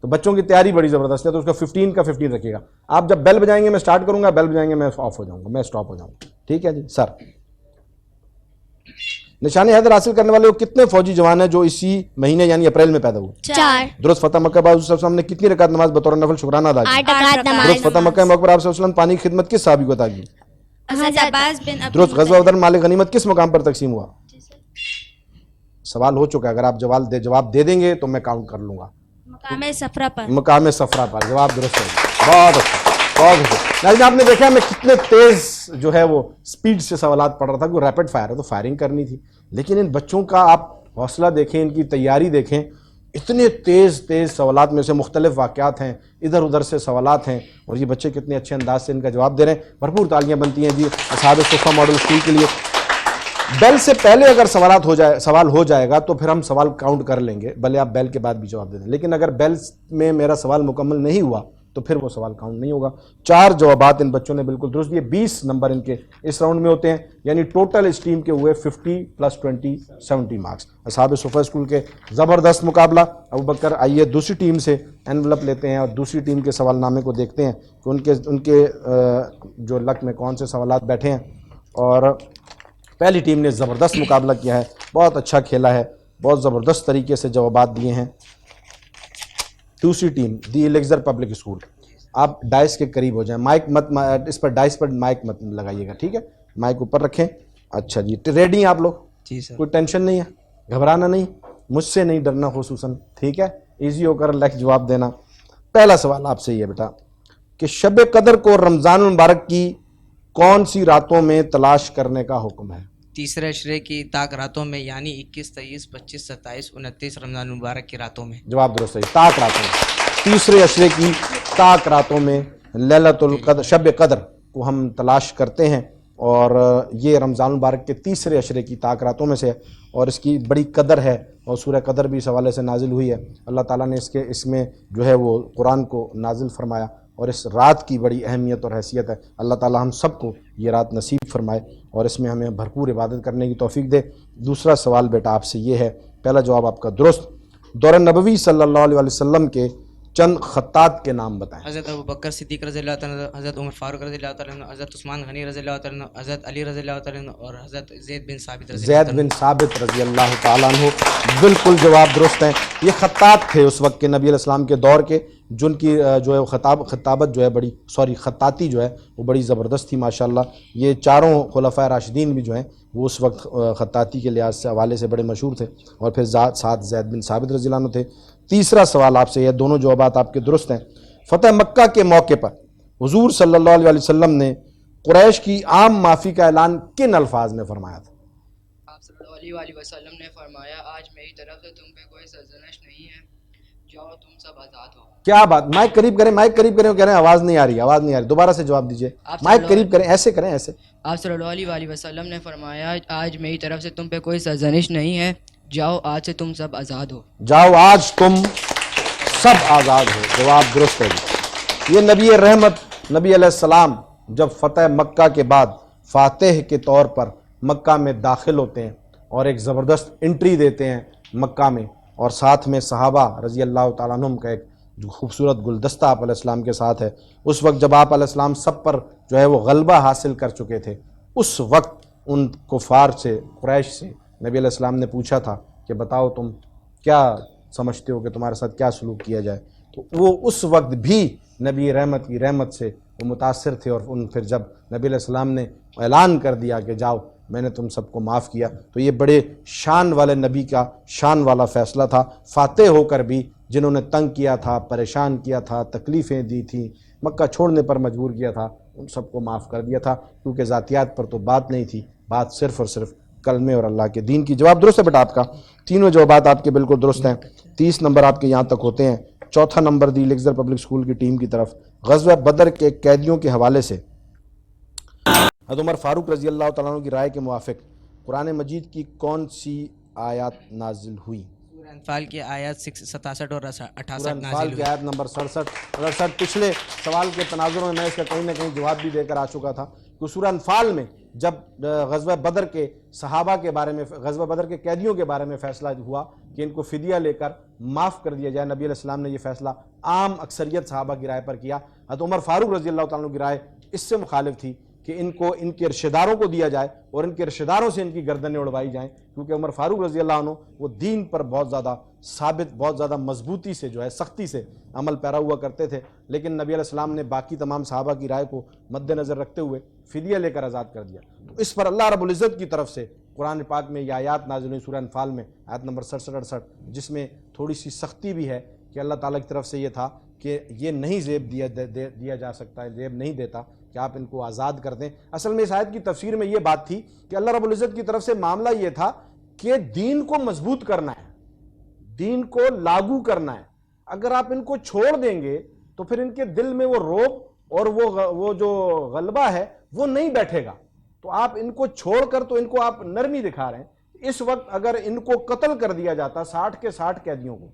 تو بچوں کی تیاری بڑی زبردست ہے، تو اس کا 15 کا 15 رکھیے گا. آپ جب بیل بجائیں گے میں سٹارٹ کروں گا، بیل بجائیں گے میں آف ہو جاؤں گا، میں سٹاپ ہو جاؤں گا. ٹھیک ہے جی سر. نشان حیدر حاصل کرنے والے وہ کتنے فوجی جوان ہیں جو اسی مہینے یعنی اپریل میں پیدا ہوئے؟ 4. درست. فتح مکہ بعد حضور صلی اللہ علیہ وسلم نے کتنی رکعت نماز بطور نفل شکرانہ ادا کی؟ 8 رکعت درست. نماز. فتح مکہ موقع پر آپ صلی اللہ علیہ وسلم پانی کی خدمت کس صحابی کو عطا کی؟ حضرت عباس بن عبد درست. غزوہ المطلب. بدر مال غنیمت کس مقام پر تقسیم ہوا؟ سوال ہو چکا ہے، اگر آپ جواب دے دیں گے تو میں کاؤنٹ کر لوں گا. مقام صفرا پر. مقام صفرا پر. جواب درست ہے. بہت اچھا، بہت اچھا. لیکن آپ نے دیکھا میں کتنے تیز جو ہے وہ سپیڈ سے سوالات پڑھ رہا تھا، کوئی ریپڈ فائر ہے تو فائرنگ کرنی تھی. لیکن ان بچوں کا آپ حوصلہ دیکھیں، ان کی تیاری دیکھیں. اتنے تیز تیز سوالات میں سے مختلف واقعات ہیں، ادھر ادھر سے سوالات ہیں، اور یہ بچے کتنے اچھے انداز سے ان کا جواب دے رہے ہیں. بھرپور تالیاں بنتی ہیں جی اصحاب صفہ ماڈل اسکول کے لیے. بیل سے پہلے اگر سوال ہو جائے گا تو پھر ہم سوال کاؤنٹ کر لیں گے، بھلے آپ بیل کے بعد بھی جواب دے دیں. لیکن اگر بیل میں میرا سوال مکمل نہیں ہوا تو پھر وہ سوال کاؤنٹ نہیں ہوگا. 4 جوابات ان بچوں نے بالکل درست دیے. 20 نمبر ان کے اس راؤنڈ میں ہوتے ہیں، یعنی ٹوٹل اس ٹیم کے ہوئے 50 + 20 70 مارکس. اصحاب صفہ اسکول کے زبردست مقابلہ. ابوبکر آئیے دوسری ٹیم سے انویلپ لیتے ہیں اور دوسری ٹیم کے سوال نامے کو دیکھتے ہیں کہ ان کے جو لک میں کون سے سوالات بیٹھے ہیں. اور پہلی ٹیم نے زبردست مقابلہ کیا ہے، بہت اچھا کھیلا ہے، بہت زبردست طریقے سے جوابات دیے ہیں. دوسری ٹیم دی الیگزر پبلک اسکول، آپ ڈائس کے قریب ہو جائیں. مائک مت، اس پر ڈائس پر مائک مت لگائیے گا. ٹھیک ہے، مائک اوپر رکھیں. اچھا جی، ریڈی ہیں آپ لوگ؟ جی سر. کوئی ٹینشن نہیں ہے، گھبرانا نہیں، مجھ سے نہیں ڈرنا خصوصاً. ٹھیک ہے، ایزی ہو کر لیکس جواب دینا. پہلا سوال آپ سے یہ بیٹا کہ شب قدر کو رمضان المبارک کی کون سی راتوں میں تلاش کرنے کا حکم ہے؟ تیسرے عشرے کی طاق راتوں میں، یعنی 21 23 25 27 29 رمضان المبارک کی راتوں میں. جواب درست ہے. طاق راتوں میں، تیسرے عشرے کی طاق راتوں میں لیلۃ القدر، شب قدر کو ہم تلاش کرتے ہیں، اور یہ رمضان المبارک کے تیسرے عشرے کی طاق راتوں میں سے ہے، اور اس کی بڑی قدر ہے، اور سورہ قدر بھی اس حوالے سے نازل ہوئی ہے. اللہ تعالیٰ نے اس میں جو ہے وہ قرآن کو نازل فرمایا، اور اس رات کی بڑی اہمیت اور حیثیت ہے. اللہ تعالیٰ ہم سب کو یہ رات نصیب فرمائے اور اس میں ہمیں بھرپور عبادت کرنے کی توفیق دے. دوسرا سوال بیٹا آپ سے یہ ہے، پہلا جواب آپ کا درست. دور نبوی صلی اللہ علیہ وسلم کے چند خطاط کے نام بتائیں. حضرت ابوبکر صدیق رضی اللہ تعالیٰ عنہ، حضرت عمر فاروق رضی اللہ تعالیٰ عنہ، حضرت عثمان غنی رضی اللہ تعالیٰ عنہ، حضرت علی رضی اللہ تعالیٰ عنہ، اور حضرت زید بن ثابت رضی اللہ تعالیٰ عنہ. ثابت رضی اللہ تعالیٰ عنہ، بالکل جواب درست ہیں. یہ خطاط تھے اس وقت کے نبی علیہ السلام کے دور کے، جن کی جو ہے خطابت جو ہے خطاطی جو ہے وہ بڑی زبردست تھی ماشاءاللہ. یہ چاروں خلفائے راشدین بھی جو ہیں وہ اس وقت خطاطی کے لحاظ سے حوالے سے بڑے مشہور تھے، اور پھر ساتھ زید بن ثابت رضی اللہ عنہ تھے. تیسرا سوال آپ سے، یہ دونوں جوابات آپ کے درست ہیں. فتح مکہ کے موقع پر حضور صلی اللہ علیہ وسلم نے قریش کی عام معافی کا اعلان کن الفاظ میں فرمایا تھا؟ آپ صلی اللہ علیہ وسلم نے فرمایا، آج میری طرف سے تم پہ کوئی سرزنش نہیں ہے، جاؤ تم سب آزاد ہو. کیا بات، مائک قریب کریں، مائک قریب کریں. وہ کہہ رہے ہیں آواز نہیں آ رہی، آواز نہیں آ رہی. دوبارہ سے جواب دیجئے، مائک قریب کریں، ایسے کریں ایسے. آپ صلی اللہ علیہ وسلم نے فرمایا، آج میری طرف سے تم پہ کوئی سرزنش نہیں ہے، جاؤ آج سے تم سب آزاد ہو. جاؤ آج تم سب آزاد ہو. جواب درست ہے. یہ نبی رحمت نبی علیہ السلام جب فتح مکہ کے بعد فاتح کے طور پر مکہ میں داخل ہوتے ہیں اور ایک زبردست انٹری دیتے ہیں مکہ میں، اور ساتھ میں صحابہ رضی اللہ تعالیٰ عنہم کا ایک جو خوبصورت گلدستہ آپ علیہ السلام کے ساتھ ہے. اس وقت جب آپ علیہ السلام سب پر جو ہے وہ غلبہ حاصل کر چکے تھے، اس وقت ان کفار سے، قریش سے نبی علیہ السلام نے پوچھا تھا کہ بتاؤ تم کیا سمجھتے ہو کہ تمہارے ساتھ کیا سلوک کیا جائے. تو وہ اس وقت بھی نبی رحمت کی رحمت سے وہ متاثر تھے، اور پھر جب نبی علیہ السلام نے اعلان کر دیا کہ جاؤ میں نے تم سب کو معاف کیا، تو یہ بڑے شان والے نبی کا شان والا فیصلہ تھا۔ فاتح ہو کر بھی جنہوں نے تنگ کیا تھا، پریشان کیا تھا، تکلیفیں دی تھیں، مکہ چھوڑنے پر مجبور کیا تھا، ان سب کو معاف کر دیا تھا، کیونکہ ذاتیات پر تو بات نہیں تھی، بات صرف اور صرف کلمے اور اللہ کے دین کی۔ جواب درست ہے بیٹا آپ کا، تینوں جوابات آپ کے بالکل درست ہیں، 30 نمبر آپ کے یہاں تک ہوتے ہیں۔ چوتھا نمبر دی لیگزر پبلک اسکول کی ٹیم کی طرف، غزوہ بدر کے قیدیوں کے حوالے سے حضرت عمر فاروق رضی اللہ تعالیٰ عنہ کی رائے کے موافق قرآن مجید کی کون سی آیات نازل ہوئی؟ سورہ انفال کی آیات 67 اور 68 سورہ نازل انفال کی آیت نمبر 67۔ پچھلے سوال کے تناظر میں اس کا کہیں نہ کہیں جواب بھی دے کر آ چکا تھا کہ سورہ انفال میں جب غزوہ بدر کے صحابہ کے بارے میں، غزوہ بدر کے قیدیوں کے بارے میں فیصلہ ہوا کہ ان کو فدیہ لے کر معاف کر دیا جائے، نبی علیہ السلام نے یہ فیصلہ عام اکثریت صحابہ کی رائے پر کیا۔ حضرت عمر فاروق رضی اللہ تعالیٰ عنہ کی رائے اس سے مخالف تھی کہ ان کو ان کے رشتہ کو دیا جائے اور ان کے رشتہ سے ان کی گردنیں اڑوائی جائیں، کیونکہ عمر فاروق رضی اللہ عنہ وہ دین پر بہت زیادہ ثابت، بہت زیادہ مضبوطی سے جو ہے سختی سے عمل پیرا ہوا کرتے تھے، لیکن نبی علیہ السلام نے باقی تمام صحابہ کی رائے کو مد نظر رکھتے ہوئے فدیہ لے کر آزاد کر دیا۔ تو اس پر اللہ رب العزت کی طرف سے قرآن پاک میں یہ آیات نازل ہوئی سورہ انفال میں، آیت نمبر 67-68، جس میں تھوڑی سی سختی بھی ہے کہ اللہ تعالیٰ کی طرف سے یہ تھا کہ یہ نہیں زیب دیا جا سکتا ہے، زیب نہیں دیتا کہ آپ ان کو آزاد کر دیں۔ اصل میں اس آیت کی تفسیر میں یہ بات تھی کہ اللہ رب العزت کی طرف سے معاملہ یہ تھا کہ دین کو مضبوط کرنا ہے، دین کو لاگو کرنا ہے۔ اگر آپ ان کو چھوڑ دیں گے تو پھر ان کے دل میں وہ روب اور وہ جو غلبہ ہے وہ نہیں بیٹھے گا، تو آپ ان کو چھوڑ کر تو ان کو آپ نرمی دکھا رہے ہیں۔ اس وقت اگر ان کو قتل کر دیا جاتا 60 کے 60 قیدیوں کو،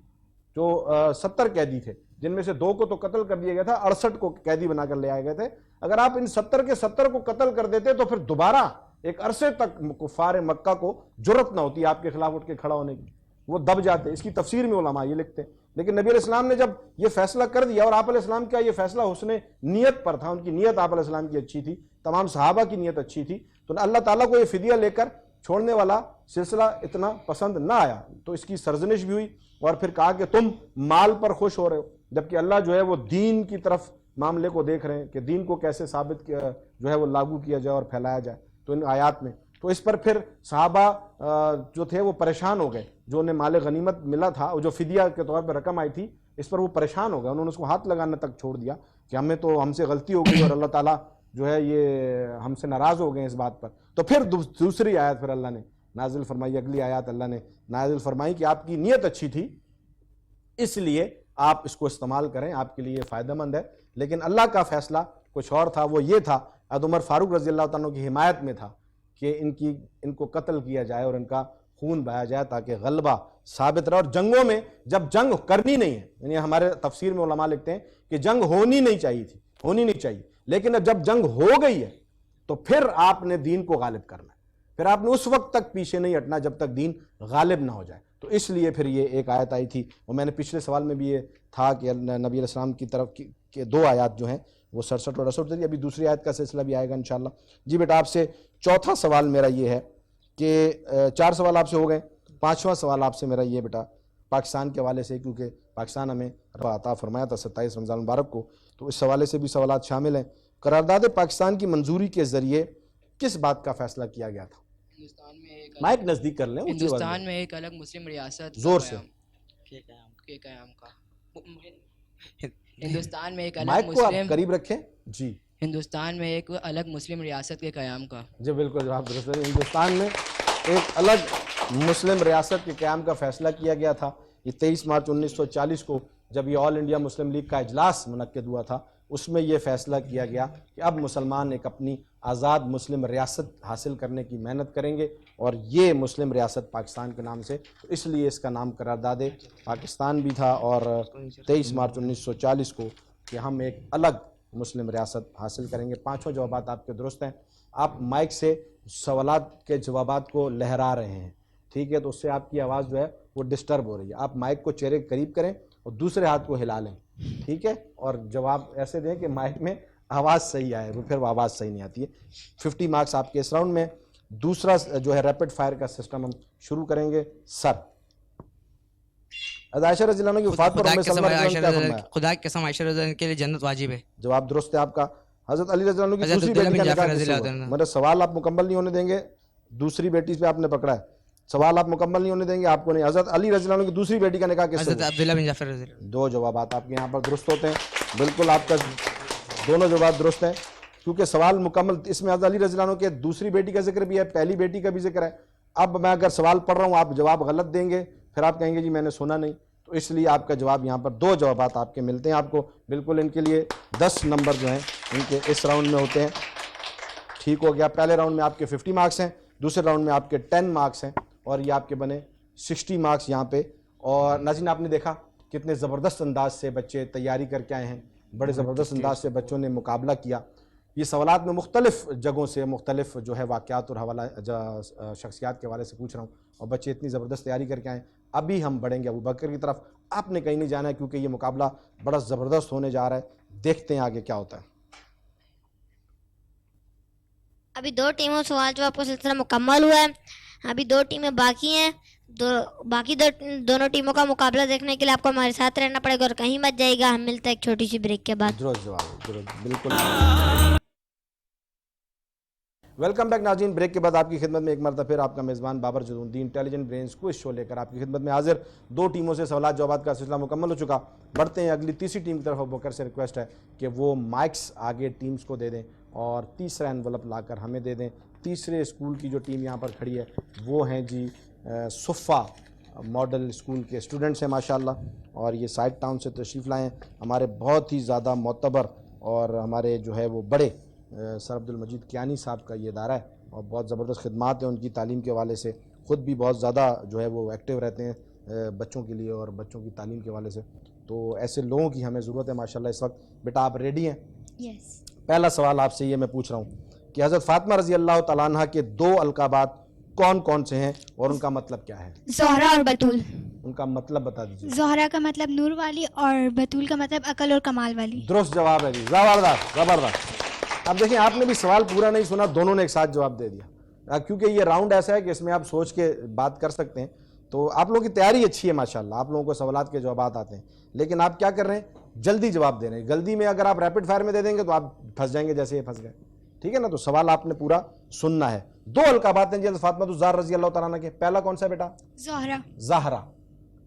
جو 70 قیدی تھے جن میں سے 2 کو تو قتل کر دیا گیا تھا، 68 کو قیدی بنا کر لے آئے گئے تھے، اگر آپ ان 70 کے 70 کو قتل کر دیتے تو پھر دوبارہ ایک عرصے تک کفار مکہ کو جرأت نہ ہوتی آپ کے خلاف اٹھ کے کھڑا ہونے کی، وہ دب جاتے۔ اس کی تفسیر میں علماء یہ لکھتے ہیں، لیکن نبی علیہ السلام نے جب یہ فیصلہ کر دیا، اور آپ علیہ السلام کا یہ فیصلہ حسن نیت پر تھا، ان کی نیت آپ علیہ السلام کی اچھی تھی، تمام صحابہ کی نیت اچھی تھی، تو اللہ تعالیٰ کو یہ فدیہ لے کر چھوڑنے والا سلسلہ اتنا پسند نہ آیا، تو اس کی سرزنش بھی ہوئی، اور پھر کہا کہ تم مال پر خوش ہو رہے ہو، جبکہ اللہ جو ہے وہ دین کی طرف معاملے کو دیکھ رہے ہیں کہ دین کو کیسے ثابت جو ہے وہ لاگو کیا جائے اور پھیلایا جائے۔ تو ان آیات میں تو اس پر پھر صحابہ جو تھے وہ پریشان ہو گئے، جو انہیں مال غنیمت ملا تھا، جو فدیہ کے طور پر رقم آئی تھی، اس پر وہ پریشان ہو گئے، انہوں نے اس کو ہاتھ لگانے تک چھوڑ دیا کہ ہم سے غلطی ہو گئی اور اللہ تعالیٰ جو ہے یہ ہم سے ناراض ہو گئے اس بات پر۔ تو پھر دوسری آیت پھر اللہ نے نازل فرمائی، اگلی آیات اللہ نے نازل فرمائی کہ آپ کی نیت اچھی تھی، اس لیے آپ اس کو استعمال کریں، آپ کے لیے فائدہ مند ہے، لیکن اللہ کا فیصلہ کچھ اور تھا، وہ یہ تھا حضرت عمر فاروق رضی اللہ تعالیٰ عنہ کی حمایت میں تھا کہ ان کو قتل کیا جائے اور ان کا خون بہایا جائے تاکہ غلبہ ثابت رہے۔ اور جنگوں میں جب جنگ کرنی نہیں ہے، یعنی ہمارے تفسیر میں علماء لکھتے ہیں کہ جنگ ہونی نہیں چاہیے، لیکن جب جنگ ہو گئی ہے تو پھر آپ نے دین کو غالب کرنا ہے، پھر آپ نے اس وقت تک پیچھے نہیں ہٹنا جب تک دین غالب نہ ہو جائے۔ تو اس لیے پھر یہ ایک آیت آئی تھی، اور میں نے پچھلے سوال میں بھی یہ تھا کہ نبی علیہ السلام کی طرف کے 2 آیات جو ہیں وہ 67 اور 68 تھی، ابھی دوسری آیت کا سلسلہ بھی آئے گا انشاءاللہ۔ جی بیٹا آپ سے چوتھا سوال میرا یہ ہے کہ 4 سوال آپ سے ہو گئے، 5واں سوال آپ سے میرا یہ بیٹا پاکستان کے حوالے سے، کیونکہ پاکستان ہمیں عطا فرمایا تھا 27 رمضان مبارک کو، تو اس حوالے سے بھی سوالات شامل ہیں۔ قرارداد پاکستان کی منظوری کے ذریعے کس بات کا فیصلہ کیا گیا تھا؟ مائک نزدیک کر لیں، ہندوستان میں ایک الگ مسلم ریاست زور سے کے قیام کا، ہندوستان میں ایک الگ مائک کو آپ مسلم قریب رکھیں جی، ہندوستان میں ایک الگ مسلم ریاست کے قیام کا۔ جی بالکل جواب درست ہے، ہندوستان میں ایک الگ مسلم ریاست کے قیام کا فیصلہ کیا گیا تھا۔ یہ 23 مارچ 1940 کو جب یہ آل انڈیا مسلم لیگ کا اجلاس منعقد ہوا تھا، اس میں یہ فیصلہ کیا گیا کہ اب مسلمان ایک اپنی آزاد مسلم ریاست حاصل کرنے کی محنت کریں گے، اور یہ مسلم ریاست پاکستان کے نام سے، تو اس لیے اس کا نام قرارداد پاکستان بھی تھا، اور 23 مارچ 1940 کو کہ ہم ایک الگ مسلم ریاست حاصل کریں گے۔ 5 جوابات آپ کے درست ہیں۔ آپ مائک سے سوالات کے جوابات کو لہرا رہے ہیں، ٹھیک ہے، تو اس سے آپ کی آواز جو ہے وہ ڈسٹرب ہو رہی ہے۔ آپ مائک کو چہرے کے قریب کریں اور دوسرے ہاتھ کو ہلا لیں، ٹھیک ہے، اور جواب ایسے دیں کہ مائک میں آواز صحیح آئے، پھر وہ آواز صحیح نہیں آتی ہے۔ 50 مارکس آپ کے اس راؤنڈ میں۔ دوسرا جو ہے ریپڈ فائر کا سسٹم ہم شروع کریں گے۔ سر عائشہ رضی اللہ عنہ کی وفات پر خدا کی قسم عائشہ رضی اللہ عنہ کے لیے جنت واجب ہے۔ جواب درست ہے آپ کا۔ حضرت علی رضی اللہ عنہ کی حضرت دوسری عبداللہ بیٹی بن کا جعفر نکاح رضی کس سے اللہ ہوا؟ عنہ۔ میرا سوال آپ مکمل نہیں ہونے دیں گے، دوسری بیٹی پہ آپ نے پکڑا ہے، سوال آپ مکمل نہیں ہونے دیں گے، آپ کو نہیں۔ حضرت علی رضی اللہ عنہ کی دوسری بیٹی کا نکاح کس سے حضرت ہوا؟ عبداللہ بن جعفر رضی اللہ عنہ۔ دو جوابات آپ کے یہاں پر درست ہوتے ہیں، بالکل آپ کا دونوں جواب درست ہیں، کیونکہ سوال مکمل، اس میں حضرت علی رضی اللہ عنہ کے دوسری بیٹی کا ذکر بھی ہے، پہلی بیٹی کا بھی ذکر ہے۔ اب میں اگر سوال پڑھ رہا ہوں آپ جواب غلط دیں گے، پھر آپ کہیں گے جی میں نے سنا نہیں، تو اس لیے آپ کا جواب یہاں پر دو جوابات آپ کے ملتے ہیں آپ کو، بالکل ان کے لیے 10 نمبر جو ہیں ان کے اس راؤنڈ میں ہوتے ہیں۔ ٹھیک ہو گیا، پہلے راؤنڈ میں آپ کے 50 مارکس ہیں، دوسرے راؤنڈ میں آپ کے 10 مارکس ہیں، اور یہ آپ کے بنے 60 مارکس یہاں پہ۔ اور ناظرین آپ نے دیکھا کتنے زبردست انداز سے بچے تیاری کر کے آئے ہیں، بڑے زبردست انداز سے بچوں نے مقابلہ کیا۔ یہ سوالات میں مختلف جگہوں سے مختلف جو ہے واقعات اور حوالہ شخصیات کے حوالے سے پوچھ رہا ہوں، اور بچے اتنی زبردست تیاری کر کے آئے ہیں۔ ابھی ہم بڑھیں گے ابوبکر کی طرف، آپ نے کہیں نہیں جانا ہے کیونکہ یہ مقابلہ بڑا زبردست ہونے جا رہا ہے، دیکھتے ہیں آگے کیا ہوتا ہے۔ ابھی 2 ٹیموں سوال جواب کا سلسلہ مکمل ہوا ہے، ابھی 2 ٹیمیں باقی ہیں، باقی دونوں ٹیموں کا مقابلہ دیکھنے کے لیے آپ کو ہمارے ساتھ رہنا پڑے گا اور کہیں مت جائے گا۔ ہم ملتے ہیں ایک چھوٹی سی بریک کے بعد۔ درست جواب، درست، بالکل۔ ویلکم بیک ناظرین، بریک کے بعد آپ کی خدمت میں ایک مرتبہ پھر آپ کا میزبان بابر جزون الدین انٹیلیجنٹ برینز کوئز شو لے کر آپ کی خدمت میں حاضر۔ 2 ٹیموں سے سوالات جوابات کا سلسلہ مکمل ہو چکا، بڑھتے ہیں اگلی تیسری ٹیم کی طرف۔ ابوبکر سے ریکویسٹ ہے کہ وہ مائکس آگے ٹیمز کو دے دیں اور تیسرا انولپ لا کر ہمیں دے دیں۔ تیسرے اسکول کی جو ٹیم یہاں پر کھڑی ہے وہ ہیں جی صفا ماڈل اسکول کے اسٹوڈنٹس ہیں ماشاءاللہ، اور یہ سائڈ ٹاؤن سے تشریف لائے ہیں، ہمارے بہت ہی زیادہ معتبر اور ہمارے جو ہے وہ بڑے سر عبد المجید کیانی صاحب کا یہ ادارہ ہے، اور بہت زبردست خدمات ہیں ان کی تعلیم کے حوالے سے، خود بھی بہت زیادہ جو ہے وہ ایکٹیو رہتے ہیں بچوں کے لیے اور بچوں کی تعلیم کے حوالے سے، تو ایسے لوگوں کی ہمیں ضرورت ہے ماشاءاللہ اس وقت۔ بیٹا آپ ریڈی ہیں؟ یس۔ پہلا سوال آپ سے یہ میں پوچھ رہا ہوں کہ حضرت فاطمہ رضی اللہ تعالیٰ عنہ کے 2 القابات کون کون سے ہیں اور ان کا مطلب کیا ہے؟ زہرا اور بطول۔ ان کا مطلب بتا دیجیے۔ زہرا کا مطلب نور والی اور بطول کا مطلب عقل اور کمال والی۔ درست جواب ہے جی، زبردست زبردست۔ اب دیکھیں آپ نے بھی سوال پورا نہیں سنا، دونوں نے ایک ساتھ جواب دے دیا، کیونکہ یہ راؤنڈ ایسا ہے کہ اس میں آپ سوچ کے بات کر سکتے ہیں، تو آپ لوگوں کی تیاری اچھی ہے ماشاءاللہ، آپ لوگوں کو سوالات کے جوابات آتے ہیں، لیکن آپ کیا کر رہے ہیں، جلدی جواب دے رہے ہیں۔ جلدی میں اگر آپ ریپڈ فائر میں دے دیں گے تو آپ پھنس جائیں گے جیسے یہ پھنس گئے، ٹھیک ہے نا؟ تو سوال آپ نے پورا سننا ہے۔ 2 القابات ہیں جی حضرت فاطمہ الزہرا رضی اللہ تعالیٰ عنہ کے، پہلا کون سا ہے بیٹا؟ زہرا۔ زہرا،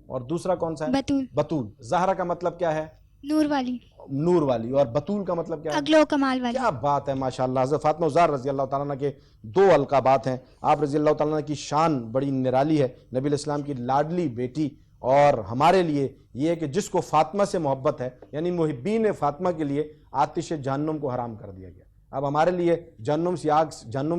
اور دوسرا کون سا ہے؟ بطول۔ بطول۔ زہرا کا مطلب کیا ہے؟ نور والی۔ نور والی، اور بطول کا مطلب کیا ہے؟ عقل و کمال والی۔ کیا بات ہے ماشاءاللہ، حضرت فاطمہ الزہرا رضی اللہ تعالیٰ عنہ کے 2 القابات ہیں۔ آپ رضی اللہ تعالیٰ عنہ کی شان بڑی نرالی ہے، نبی علیہ السلام کی لاڈلی بیٹی، اور ہمارے لیے یہ ہے کہ جس کو فاطمہ سے محبت ہے، یعنی محبین فاطمہ کے لیے آتش جہنم کو حرام کر دیا گیا۔ اب ہمارے لیے جہنم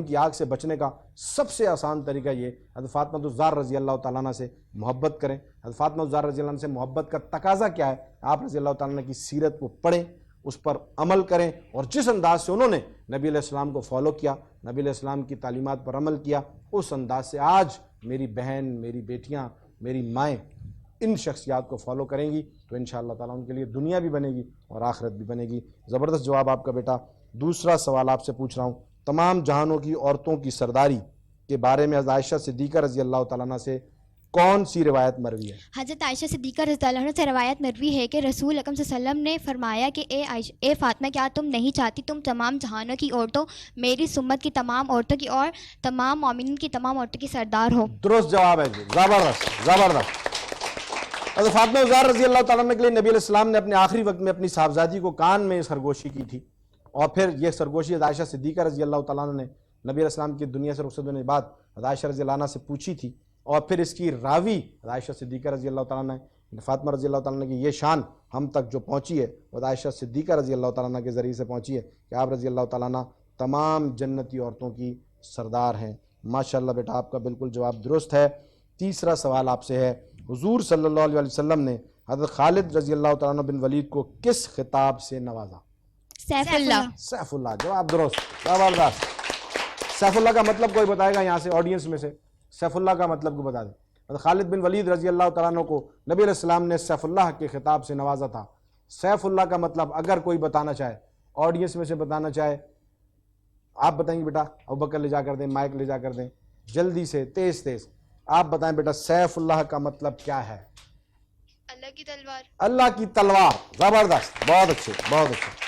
کی آگ سے بچنے کا سب سے آسان طریقہ یہ حضرت فاطمہ الزہرا رضی اللہ تعالیٰ عنہ سے محبت کریں۔ حضرت فاطمہ الزہرا رضی اللہ عنہ سے محبت کا تقاضا کیا ہے؟ آپ رضی اللہ تعالیٰ عنہ کی سیرت کو پڑھیں، اس پر عمل کریں، اور جس انداز سے انہوں نے نبی علیہ السلام کو فالو کیا، نبی علیہ السلام کی تعلیمات پر عمل کیا، اس انداز سے آج میری بہن، میری بیٹیاں، میری مائیں ان شخصیات کو فالو کریں گی تو انشاءاللہ تعالیٰ ان کے لیے دنیا بھی بنے گی اور آخرت بھی بنے گی۔ زبردست جواب آپ کا بیٹا۔ دوسرا سوال آپ سے پوچھ رہا ہوں، تمام جہانوں کی عورتوں کی سرداری کے بارے میں حضرت عائشہ صدیقہ رضی اللہ تعالیٰ عنہ سے کون سی روایت مروی ہے؟ حضرت عائشہ صدیقہ رضی اللہ عنہ سے روایت مروی ہے کہ رسول اکرم صلی اللہ علیہ وسلم نے فرمایا کہ اے فاطمہ، کیا تم نہیں چاہتی تم تمام جہانوں کی عورتوں، میری سمت کی تمام عورتوں کی اور تمام مومنین کی تمام عورتوں کی سردار ہو؟ درست جواب ہے جی، زبردست زبردست۔ حضرت فاطمہ الزہرا رضی اللہ تعالیٰ عنہ کے لیے نبی علیہ السلام نے اپنے آخری وقت میں اپنی صاحبزادی کو کان میں سرگوشی کی تھی، اور پھر یہ سرگوشی حضرت عائشہ صدیقہ رضی اللہ تعالیٰ عنہ نے نبی علیہ السلام کی دنیا سے رخصت ہونے کے بعد حضرت عائشہ رضی اللہ عنہ سے پوچھی تھی، اور پھر اس کی راوی حضرت عائشہ صدیقہ رضی اللہ تعالیٰ عنہ، فاطمہ رضی اللہ تعالیٰ عنہ کی یہ شان ہم تک جو پہنچی ہے حضرت عائشہ صدیقہ رضی اللہ تعالیٰ عنہ کے ذریعے سے پہنچی ہے کہ آپ رضی اللہ تعالیٰ عنہ تمام جنتی عورتوں کی سردار ہیں۔ ماشاءاللہ بیٹا آپ کا بالکل جواب درست ہے۔ تیسرا سوال آپ سے ہے، حضور صلی اللہ علیہ وسلم نے حضرت خالد رضی اللہ تعالیٰ عنہ بن ولید کو کس خطاب سے نوازا؟ سیف اللہ۔ سیف اللہ، جواب درست، زبردست۔ سیف اللہ کا مطلب کوئی بتائے گا یہاں سے آڈینس میں سے؟ سیف اللہ کا مطلب کو بتا دیں۔ حضرت خالد بن ولید رضی اللہ تعالیٰ عنہ کو نبی علیہ السلام نے سیف اللہ کے خطاب سے نوازا تھا۔ سیف اللہ کا مطلب اگر کوئی بتانا چاہے، آڈینس میں سے بتانا چاہے، آپ بتائیں گے بیٹا؟ ابوبکر لے جا کر دیں، مائک لے جا کر دیں، جلدی سے، تیز تیز آپ بتائیں بیٹا، سیف اللہ کا مطلب کیا ہے؟ اللہ کی تلوار۔ اللہ کی تلوار، زبردست، بہت اچھے بہت اچھے۔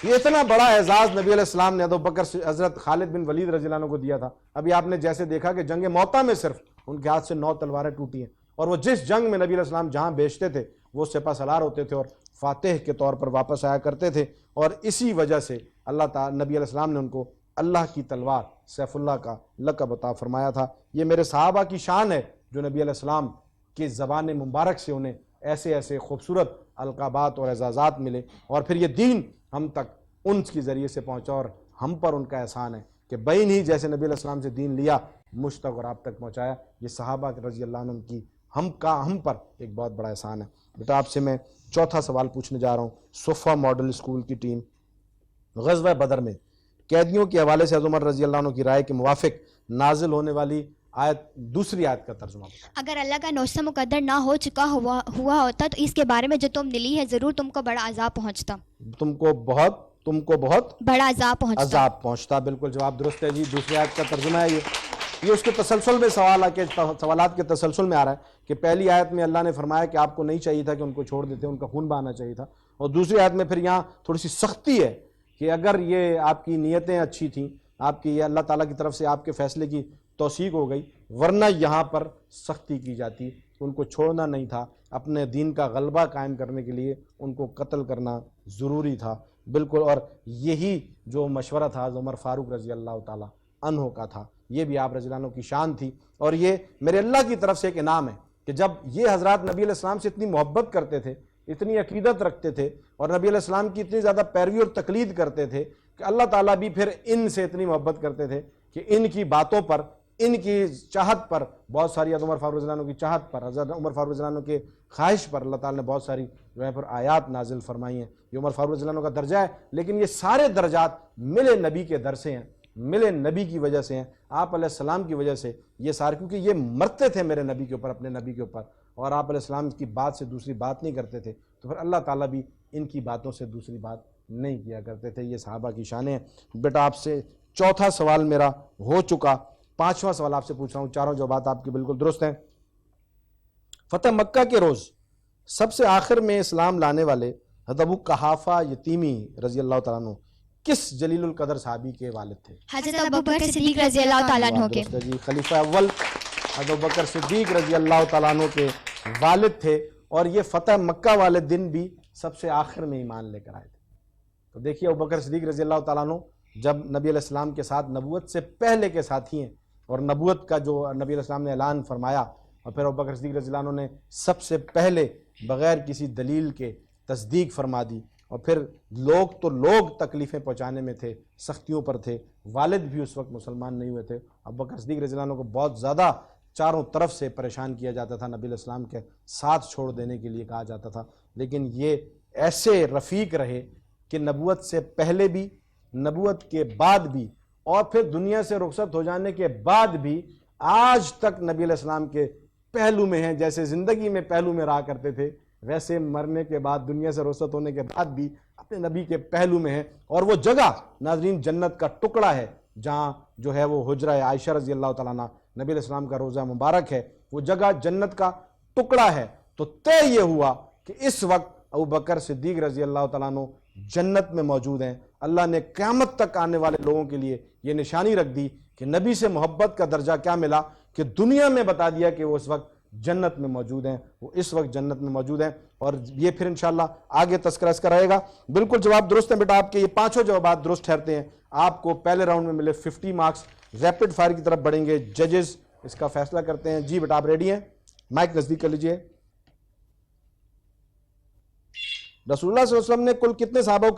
یہ اتنا بڑا اعزاز نبی علیہ السلام نے ابو بکر سے حضرت خالد بن ولید رضی اللہ عنہ کو دیا تھا. ابھی آپ نے جیسے دیکھا کہ جنگ موتا میں صرف ان کے ہاتھ سے 9 تلواریں ٹوٹی ہیں, اور وہ جس جنگ میں نبی علیہ السلام جہاں بیچتے تھے وہ سپہ سالار ہوتے تھے اور فاتح کے طور پر واپس آیا کرتے تھے. اور اسی وجہ سے اللہ تعالی نبی علیہ السلام نے ان کو اللہ کی تلوار سیف اللہ کا لقب عطا فرمایا تھا. یہ میرے صحابہ کی شان ہے جو نبی علیہ السلام کی زبان مبارک سے انہیں ایسے ایسے خوبصورت القابات اور اعزازات ملے, اور پھر یہ دین ہم تک ان کے ذریعے سے پہنچا. اور ہم پر ان کا احسان ہے کہ بین ہی جیسے نبی علیہ السلام سے دین لیا مجھ تک اور آپ تک پہنچایا. یہ صحابہ رضی اللہ عنہ کی ہم پر ایک بہت بڑا احسان ہے. بیٹا آپ سے میں چوتھا سوال پوچھنے جا رہا ہوں. صفہ ماڈل اسکول کی ٹیم غزوہ بدر میں قیدیوں کے حوالے سے حضرت عمر رضی اللہ عنہ کی رائے کے موافق نازل ہونے والی آیت, دوسری آیت کا ترجمہ بتائیں. اگر اللہ کا نوشہ مقدر نہ ہو چکا ہوا ہوتا تو اس کے بارے میں جو تم ملی ہے ضرور تم کو بڑا عذاب پہنچتا. تم کو بہت بڑا عذاب پہنچتا. بالکل جواب درست ہے جی. دوسری آیت کا ترجمہ ہے یہ اس کے تسلسل میں سوالات کے تسلسل میں آ رہا ہے کہ پہلی آیت میں اللہ نے فرمایا کہ آپ کو نہیں چاہیے تھا کہ ان کو چھوڑ دیتے, ان کا خون بہانا چاہیے تھا, اور دوسری آیت میں پھر یہاں تھوڑی سی سختی ہے کہ اگر یہ آپ کی نیتیں اچھی تھیں, آپ کی یہ اللہ تعالیٰ کی طرف سے آپ کے فیصلے کی توثیق ہو گئی, ورنہ یہاں پر سختی کی جاتی, ان کو چھوڑنا نہیں تھا, اپنے دین کا غلبہ قائم کرنے کے لیے ان کو قتل کرنا ضروری تھا. بالکل, اور یہی جو مشورہ تھا عمر فاروق رضی اللہ تعالیٰ عنہ کا تھا. یہ بھی آپ رضی اللہ عنہ کی شان تھی, اور یہ میرے اللہ کی طرف سے ایک انعام ہے کہ جب یہ حضرات نبی علیہ السلام سے اتنی محبت کرتے تھے, اتنی عقیدت رکھتے تھے, اور نبی علیہ السلام کی اتنی زیادہ پیروی اور تقلید کرتے تھے کہ اللہ تعالیٰ بھی پھر ان سے اتنی محبت کرتے تھے کہ ان کی باتوں پر, ان کی چاہت پر, بہت ساری حضرت عمر فاروق رضی اللہ عنہ کی چاہت پر, حضرت عمر فاروق رضی اللہ عنہ کے خواہش پر اللہ تعالیٰ نے بہت ساری جو ہے پر آیات نازل فرمائی ہیں. یہ عمر فاروق رضی اللہ عنہ کا درجہ ہے, لیکن یہ سارے درجات ملے نبی کے در سے ہیں, ملے نبی کی وجہ سے ہیں, آپ علیہ السلام کی وجہ سے یہ سارے, کیونکہ یہ مرتے تھے میرے نبی کے اوپر, اپنے نبی کے اوپر, اور آپ علیہ السلام کی بات سے دوسری بات نہیں کرتے تھے, تو پھر اللہ تعالیٰ بھی ان کی باتوں سے دوسری بات نہیں کیا کرتے تھے. یہ صحابہ کی شانیں ہیں. بیٹا آپ سے چوتھا سوال میرا ہو چکا, پانچواں سوال آپ سے پوچھ رہا ہوں. چاروں جوابات آپ کے بالکل درست ہیں. فتح مکہ کے روز سب سے آخر میں اسلام لانے والے حضرت ابو قحافہ یتیمی رضی اللہ تعالیٰ عنہ کس جلیل القدر صحابی کے والد تھے؟ حضرت ابوبکر صدیق رضی اللہ تعالیٰ عنہ کے. جی, خلیفہ اول حضرت ابوبکر صدیق رضی اللہ تعالیٰ عنہ کے والد تھے, اور یہ فتح مکہ والے دن بھی سب سے آخر میں ایمان لے کر آئے تھے. تو دیکھیے ابوبکر صدیق رضی اللہ تعالیٰ عنہ جب نبی علیہ السلام کے ساتھ نبوت سے پہلے کے ساتھی ہیں, اور نبوت کا جو نبی علیہ السلام نے اعلان فرمایا, اور پھر ابوبکر صدیق رضی اللہ عنہ نے سب سے پہلے بغیر کسی دلیل کے تصدیق فرما دی, اور پھر لوگ تکلیفیں پہنچانے میں تھے, سختیوں پر تھے, والد بھی اس وقت مسلمان نہیں ہوئے تھے. ابوبکر صدیق رضی اللہ عنہ کو بہت زیادہ چاروں طرف سے پریشان کیا جاتا تھا, نبی علیہ السلام کے ساتھ چھوڑ دینے کے لیے کہا جاتا تھا, لیکن یہ ایسے رفیق رہے کہ نبوت سے پہلے بھی, نبوت کے بعد بھی, اور پھر دنیا سے رخصت ہو جانے کے بعد بھی آج تک نبی علیہ السلام کے پہلو میں ہیں. جیسے زندگی میں پہلو میں رہا کرتے تھے, ویسے مرنے کے بعد, دنیا سے رخصت ہونے کے بعد بھی اپنے نبی کے پہلو میں ہیں. اور وہ جگہ ناظرین جنت کا ٹکڑا ہے جہاں جو ہے وہ حجرہ عائشہ رضی اللہ تعالیٰ عنہ, نبی علیہ السلام کا روضہ مبارک ہے, وہ جگہ جنت کا ٹکڑا ہے. تو طے یہ ہوا کہ اس وقت ابوبکر صدیق رضی اللہ تعالیٰ عنہ جنت میں موجود ہیں. اللہ نے قیامت تک آنے والے لوگوں کے لیے یہ نشانی رکھ دی کہ نبی سے محبت کا درجہ کیا ملا, کہ دنیا میں بتا دیا کہ وہ اس وقت جنت میں موجود ہیں, وہ اس وقت جنت میں موجود ہیں. اور یہ پھر انشاءاللہ آگے تذکرہ اس کا رہے گا. بالکل جواب درست ہیں بیٹا, آپ کے یہ پانچوں جوابات درست ٹھہرتے ہیں. آپ کو پہلے راؤنڈ میں ملے 50 مارکس. ریپڈ فائر کی طرف بڑھیں گے, ججز اس کا فیصلہ کرتے ہیں. جی بیٹا آپ ریڈی ہیں؟ مائک نزدیک کر لیجئے. رسول اللہ صلی اللہ علیہ وسلم نے کل کتنے صحابہ کو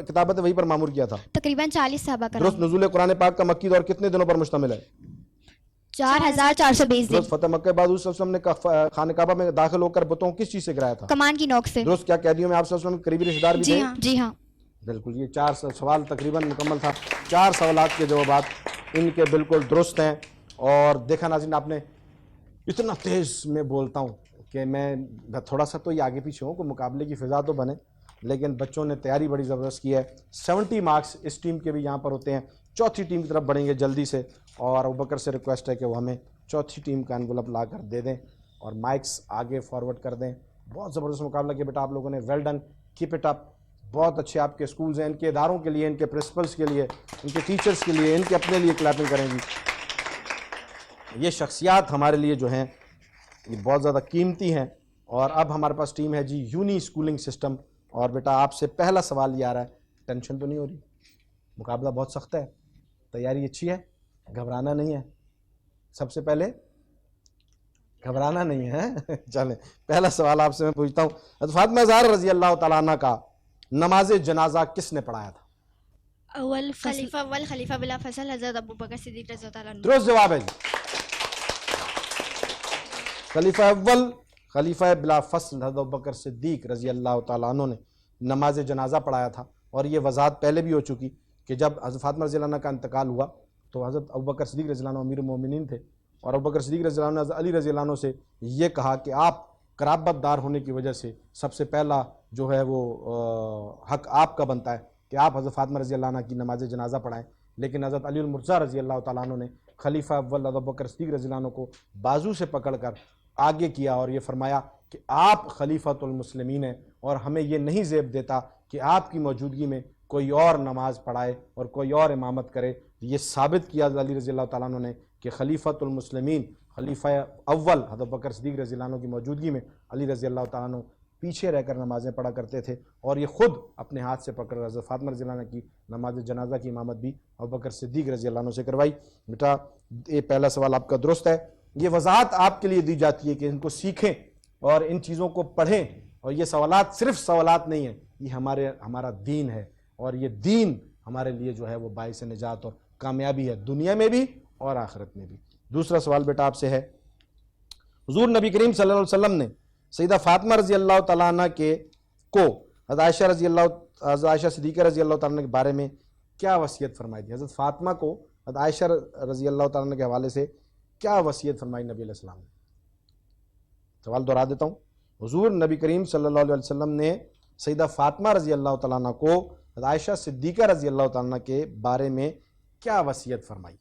کتابت وحی پر مامور کیا تھا؟ تقریباً 40 صحابہ کا. درست. نزول قرآن پاک کا مکی دور کتنے دنوں پر مشتمل ہے؟ 4420 دن. فتح مکہ بعد صلی اللہ علیہ وسلم نے خانہ کعبہ میں داخل ہو کر بتوں کس چیز سے گرایا تھا؟ کمان کی نوک سے. درست. کیا قیدیوں میں آپ صلی اللہ علیہ وسلم قریبی رشتہ دار بھی تھے؟ جی ہاں. بالکل. یہ 4 سوال تقریباً مکمل تھا. 4 سوالات کے جوابات ان کے بالکل درست ہیں. اور دیکھا ناظرین, آپ نے اتنا تیز میں بولتا ہوں کہ میں تھوڑا سا تو یہ آگے پیچھے ہوں, کوئی مقابلے کی فضا تو بنے, لیکن بچوں نے تیاری بڑی زبردست کی ہے. 70 مارکس اس ٹیم کے بھی یہاں پر ہوتے ہیں. چوتھی ٹیم کی طرف بڑھیں گے جلدی سے, اور ابوبکر سے ریکویسٹ ہے کہ وہ ہمیں چوتھی ٹیم کا انولپ لا کر دے دیں اور مائکس آگے فارورڈ کر دیں. بہت زبردست مقابلہ کیا بیٹا آپ لوگوں نے, well done, keep it up. بہت اچھے آپ کے اسکولز ہیں، ان کے اداروں کے لیے، ان کے پرنسپلز کے لیے، ان کے ٹیچرز کے لیے، ان کے اپنے لیے کلیپنگ کریں گی. یہ شخصیات ہمارے لیے جو ہیں یہ بہت زیادہ قیمتی ہیں. اور اب ہمارے پاس ٹیم ہے جی یونی اسکولنگ سسٹم. اور بیٹا آپ سے پہلا سوال یہ آ رہا ہے، ٹینشن تو نہیں ہو رہی؟ مقابلہ بہت سخت ہے، تیاری اچھی ہے، گھبرانا نہیں ہے. سب سے پہلے گھبرانا نہیں ہے. چلیں پہلا سوال آپ سے میں پوچھتا ہوں، حضرت فاطمہ زہرا رضی اللہ تعالیٰ عنہ کا نماز جنازہ کس نے پڑھایا تھا؟ خلیفہ بلا فصل حضرت ابو بکر صدیق رضی اللہ عنہ. درست جواب ہے جی. خلیفہ اول خلیفہ بلا فصل حضرت ابوبکر صدیق رضی اللہ تعالیٰ عنہ نے نماز جنازہ پڑھایا تھا. اور یہ وضاحت پہلے بھی ہو چکی کہ جب حضرت فاطمہ رضی اللہ عنہ کا انتقال ہوا تو حضرت ابوبکر صدیق رضی اللہ عنہ امیر المومنین تھے، اور ابوبکر صدیق رضی اللہ عنہ نے حضرت علی رضی اللہ عنہ سے یہ کہا کہ آپ قرابت دار ہونے کی وجہ سے سب سے پہلا جو ہے وہ حق آپ کا بنتا ہے کہ آپ حضرت فاطمہ رضی اللہ عنہ کی نماز جنازہ پڑھائیں. لیکن حضرت علی المرتضیٰ رضی اللہ تعالیٰ عنہ نے خلیفہ اول حضرت ابوبکر صدیق رضی اللہ عنہ کو بازو سے پکڑ کر آگے کیا اور یہ فرمایا کہ آپ خلیفۃ المسلمین ہیں، اور ہمیں یہ نہیں زیب دیتا کہ آپ کی موجودگی میں کوئی اور نماز پڑھائے اور کوئی اور امامت کرے. یہ ثابت کیا علی رضی اللہ تعالیٰ عنہ نے کہ خلیفۃ المسلمین خلیفہ اول حضرت ابوبکر صدیق رضی اللہ عنہ کی موجودگی میں علی رضی اللہ تعالیٰ عنہ پیچھے رہ کر نمازیں پڑھا کرتے تھے، اور یہ خود اپنے ہاتھ سے پکڑ حضرت فاطمہ رضی اللہ عنہ کی نماز جنازہ کی امامت بھی ابوبکر صدیق رضی اللہ عنہ سے کروائی. بیٹا یہ پہلا سوال آپ کا درست ہے. یہ وضاحت آپ کے لیے دی جاتی ہے کہ ان کو سیکھیں اور ان چیزوں کو پڑھیں، اور یہ سوالات صرف سوالات نہیں ہیں، یہ ہمارا دین ہے، اور یہ دین ہمارے لیے جو ہے وہ باعث نجات اور کامیابی ہے، دنیا میں بھی اور آخرت میں بھی. دوسرا سوال بیٹا آپ سے ہے، حضور نبی کریم صلی اللہ علیہ وسلم نے سیدہ فاطمہ رضی اللہ تعالیٰ عنہ کو حضرت عائشہ صدیقہ رضی اللہ تعالیٰ عنہ کے بارے میں کیا وصیت فرمائی تھی؟ حضرت فاطمہ کو حضرت عائشہ رضی اللہ تعالیٰ عنہ کے حوالے سے کیا وصیت فرمائی نبی علیہ السلام نے؟ سوال دہرا دیتا ہوں، حضور نبی کریم صلی اللہ علیہ وسلم نے سیدہ فاطمہ رضی اللہ تعالیٰ عنہ کو حضرت عائشہ صدیقہ رضی اللہ تعالیٰ عنہ کے بارے میں کیا وصیت فرمائی؟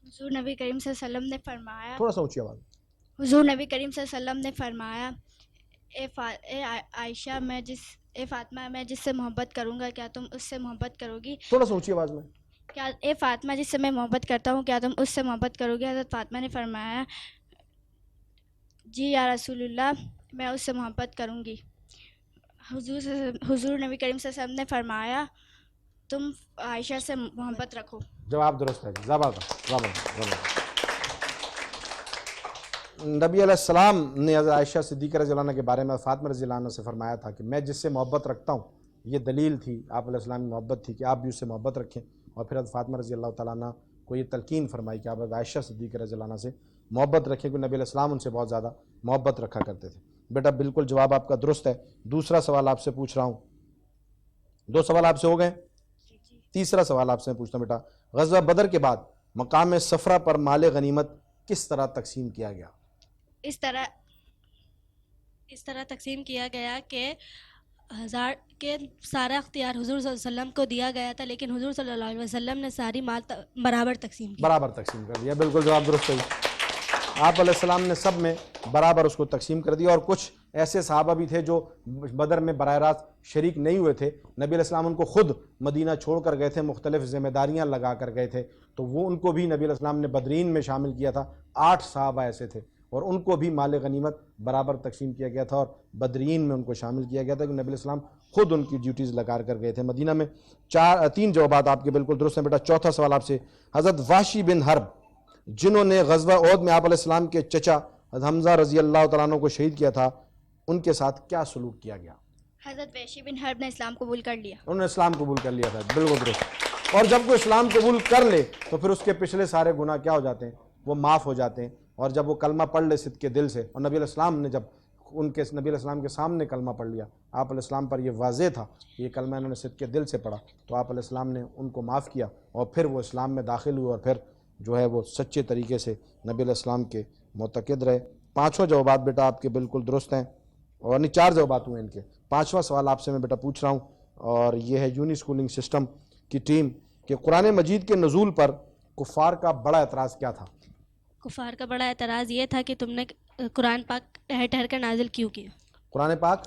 حضور نبی کریم صلی اللہ علیہ وسلم نے فرمایا، تھوڑا سا اونچی آواز. حضور نبی کریم صلی اللہ علیہ وسلم نے فرمایا، عائشہ اے فاطمہ میں جس سے محبت کروں گا کیا تم اس سے محبت کرو گی؟ تھوڑا سا اونچی آواز میں. کیا اے فاطمہ جس سے میں محبت کرتا ہوں کیا تم اس سے محبت کرو گی؟ حضرت فاطمہ نے فرمایا جی یا رسول اللہ میں اس سے محبت کروں گی. حضور نبی کریم صلی اللہ علیہ وسلم نے فرمایا تم عائشہ سے محبت رکھو. جواب درست ہے جی. نبی علیہ السلام نے حضرت عائشہ صدیقہ رضی اللہ عنہ کے بارے میں فاطمہ رضی اللہ عنہ سے فرمایا تھا کہ میں جس سے محبت رکھتا ہوں، یہ دلیل تھی آپ علیہ السلام کی محبت تھی کہ آپ بھی اس سے محبت رکھیں. اور پھر حضرت فاطمہ رضی اللہ تعالیٰ عنہ کو یہ تلقین فرمائی کہ آپ حضرت عائشہ صدیقہ رضی اللہ عنہ سے محبت رکھیں، کہ نبی علیہ السلام ان سے بہت زیادہ محبت رکھا کرتے تھے. بیٹا بالکل جواب آپ کا درست ہے. دوسرا سوال آپ سے پوچھ رہا ہوں، 2 سوال آپ سے ہو گئے، تیسرا سوال آپ سے پوچھتا ہوں. بیٹا غزوہ بدر کے بعد مقام صفرہ پر مال غنیمت کس طرح تقسیم کیا گیا؟ اس طرح تقسیم کیا گیا کہ 1000 کے سارا اختیار حضور صلی اللہ علیہ وسلم کو دیا گیا تھا، لیکن حضور صلی اللہ علیہ وسلم نے ساری مال برابر تقسیم کر دیا. بالکل جواب درست ہے. آپ علیہ السلام نے سب میں برابر اس کو تقسیم کر دیا. اور کچھ ایسے صحابہ بھی تھے جو بدر میں براہ راست شریک نہیں ہوئے تھے، نبی علیہ السلام ان کو خود مدینہ چھوڑ کر گئے تھے، مختلف ذمہ داریاں لگا کر گئے تھے، تو وہ ان کو بھی نبی علیہ السلام نے بدرین میں شامل کیا تھا. 8 صحابہ ایسے تھے اور ان کو بھی مال غنیمت برابر تقسیم کیا گیا تھا، اور بدرین میں ان کو شامل کیا گیا تھا کہ نبی علیہ السلام خود ان کی ڈیوٹیز لگا کر گئے تھے مدینہ میں. 3 جوابات آپ کے بالکل درست ہیں. بیٹا چوتھا سوال آپ سے، حضرت وحشی بن حرب جنہوں نے غزوہ احد میں آپ علیہ السلام کے چچا حضرت حمزہ رضی اللہ تعالیٰ عنہ کو شہید کیا تھا، ان کے ساتھ کیا سلوک کیا گیا؟ حضرت وحشی بن حرب نے اسلام قبول کر لیا. انہوں نے اسلام قبول کر لیا تھا. بالکل درست. اور جب کوئی اسلام قبول کر لے تو پھر اس کے پچھلے سارے گناہ کیا ہو جاتے ہیں؟ وہ معاف ہو جاتے ہیں. اور جب وہ کلمہ پڑھ لے صدق کے دل سے، اور نبی علیہ السلام نے جب نبی علیہ السلام کے سامنے کلمہ پڑھ لیا، آپ علیہ السلام پر یہ واضح تھا کہ یہ کلمہ انہوں نے صدق کے دل سے پڑھا، تو آپ علیہ السلام نے ان کو معاف کیا اور پھر وہ اسلام میں داخل ہوئے، اور پھر جو ہے وہ سچے طریقے سے نبی علیہ السلام کے معتقد رہے. 5واں جوابات بیٹا آپ کے بالکل درست ہیں، اور 4 جوابات ہوئے ان کے. 5واں سوال آپ سے میں بیٹا پوچھ رہا ہوں، اور یہ ہے یونی اسکولنگ سسٹم کی ٹیم، کہ قرآن مجید کے نزول پر کفار کا بڑا اعتراض کیا تھا؟ کفار کا بڑا اعتراض یہ تھا کہ تم نے قرآن پاک ٹھہر ٹھہر کر نازل کیوں کیا؟ قرآن پاک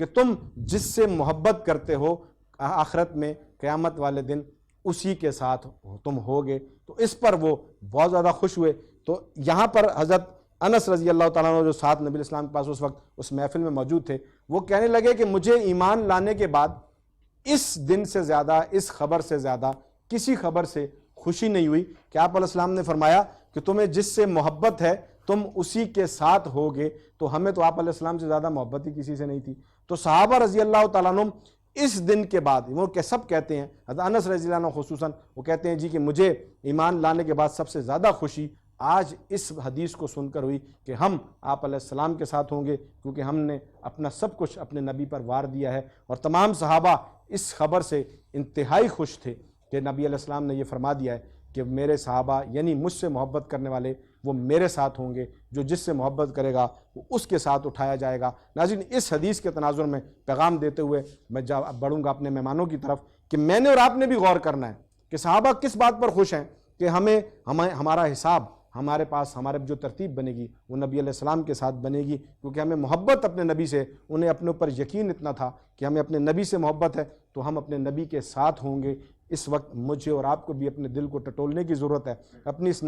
کہ تم جس سے محبت کرتے ہو آخرت میں قیامت والے دن اسی کے ساتھ تم ہوگے. تو اس پر وہ بہت زیادہ خوش ہوئے. تو یہاں پر حضرت انس رضی اللہ تعالیٰ عنہ جو ساتھ نبی الاسلام کے پاس اس وقت اس محفل میں موجود تھے, وہ کہنے لگے کہ مجھے ایمان لانے کے بعد اس دن سے زیادہ, اس خبر سے زیادہ کسی خبر سے خوشی نہیں ہوئی کہ آپ علیہ السلام نے فرمایا کہ تمہیں جس سے محبت ہے تم اسی کے ساتھ ہوگے. تو ہمیں تو آپ علیہ السلام سے زیادہ محبت ہی کسی سے نہیں تھی. تو صحابہ رضی اللہ تعالیٰ عنہ اس دن کے بعد وہ سب کہتے ہیں, حضرت انس رضی اللہ عنہ خصوصاً وہ کہتے ہیں جی کہ مجھے ایمان لانے کے بعد سب سے زیادہ خوشی آج اس حدیث کو سن کر ہوئی کہ ہم آپ علیہ السلام کے ساتھ ہوں گے, کیونکہ ہم نے اپنا سب کچھ اپنے نبی پر وار دیا ہے. اور تمام صحابہ اس خبر سے انتہائی خوش تھے کہ نبی علیہ السلام نے یہ فرما دیا ہے کہ میرے صحابہ یعنی مجھ سے محبت کرنے والے وہ میرے ساتھ ہوں گے, جو جس سے محبت کرے گا وہ اس کے ساتھ اٹھایا جائے گا. ناظرین, اس حدیث کے تناظر میں پیغام دیتے ہوئے میں بڑھوں گا اپنے مہمانوں کی طرف کہ میں نے اور آپ نے بھی غور کرنا ہے کہ صحابہ کس بات پر خوش ہیں کہ ہمارا حساب ہمارے پاس, ہمارے جو ترتیب بنے گی وہ نبی علیہ السلام کے ساتھ بنے گی, کیونکہ ہمیں محبت اپنے نبی سے, انہیں اپنے اوپر یقین اتنا تھا کہ ہمیں اپنے نبی سے محبت ہے تو ہم اپنے نبی کے ساتھ ہوں گے. اس وقت مجھے اور آپ کو بھی اپنے دل کو ٹٹولنے کی ضرورت ہے, اپنی اس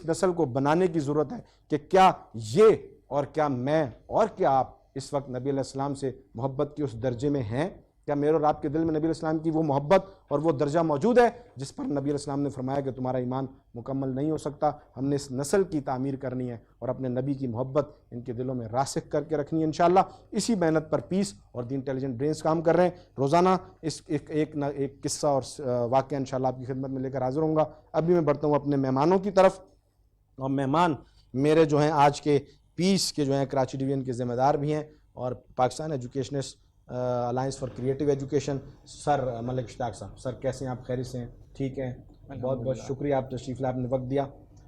نسل کو بنانے کی ضرورت ہے کہ کیا یہ اور کیا میں اور کیا آپ اس وقت نبی علیہ السلام سے محبت کے اس درجے میں ہیں؟ کیا میرے اور آپ کے دل میں نبی علیہ السلام کی وہ محبت اور وہ درجہ موجود ہے جس پر نبی علیہ السلام نے فرمایا کہ تمہارا ایمان مکمل نہیں ہو سکتا؟ ہم نے اس نسل کی تعمیر کرنی ہے اور اپنے نبی کی محبت ان کے دلوں میں راسخ کر کے رکھنی ہے انشاءاللہ. اسی محنت پر پیس اور دی انٹیلیجنٹ برینز کام کر رہے ہیں. روزانہ ایک قصہ اور واقعہ انشاءاللہ آپ کی خدمت میں لے کر حاضر ہوں گا. ابھی میں بڑھتا ہوں اپنے مہمانوں کی طرف, اور مہمان میرے جو ہیں آج کے پیس کے جو ہیں کراچی ڈویژن کے ذمہ دار بھی ہیں اور Pakistan educationist alliance for creative education, sir Malik Ishtiaq Sahab. Sir کیسے ہیں آپ؟ خیریت سے ہیں؟ ٹھیک ہیں, بہت بہت شکریہ آپ تشریف لائے, آپ نے وقت دیا.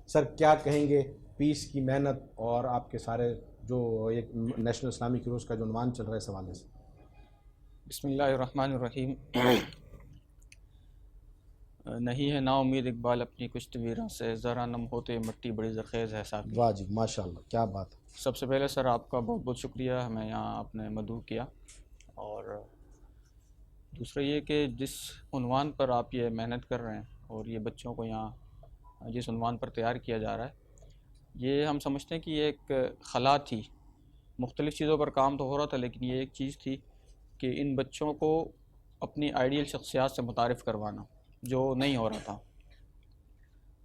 سر کیا کہیں گے پیس کی محنت اور آپ کے سارے جو ایک نیشنل اسلامک ہیروز کا جو عنوان چل رہا ہے اس حوالے سے؟ بسم اللہ الرحمن الرحیم. نہیں ہے نا امید اقبال اپنی کچھ طویراں سے, ذرا نم ہوتے مٹی بڑی زرخیز ہے ساتھ. واہ جی, ماشاءاللہ, کیا بات. سب سے پہلے سر آپ کا بہت بہت شکریہ, ہمیں یہاں آپ نے مدعو کیا. اور دوسرا یہ کہ جس عنوان پر آپ یہ محنت کر رہے ہیں اور یہ بچوں کو یہاں جس عنوان پر تیار کیا جا رہا ہے, یہ ہم سمجھتے ہیں کہ یہ ایک خلا تھی. مختلف چیزوں پر کام تو ہو رہا تھا, لیکن یہ ایک چیز تھی کہ ان بچوں کو اپنی آئیڈیل شخصیات سے متعارف کروانا جو نہیں ہو رہا تھا.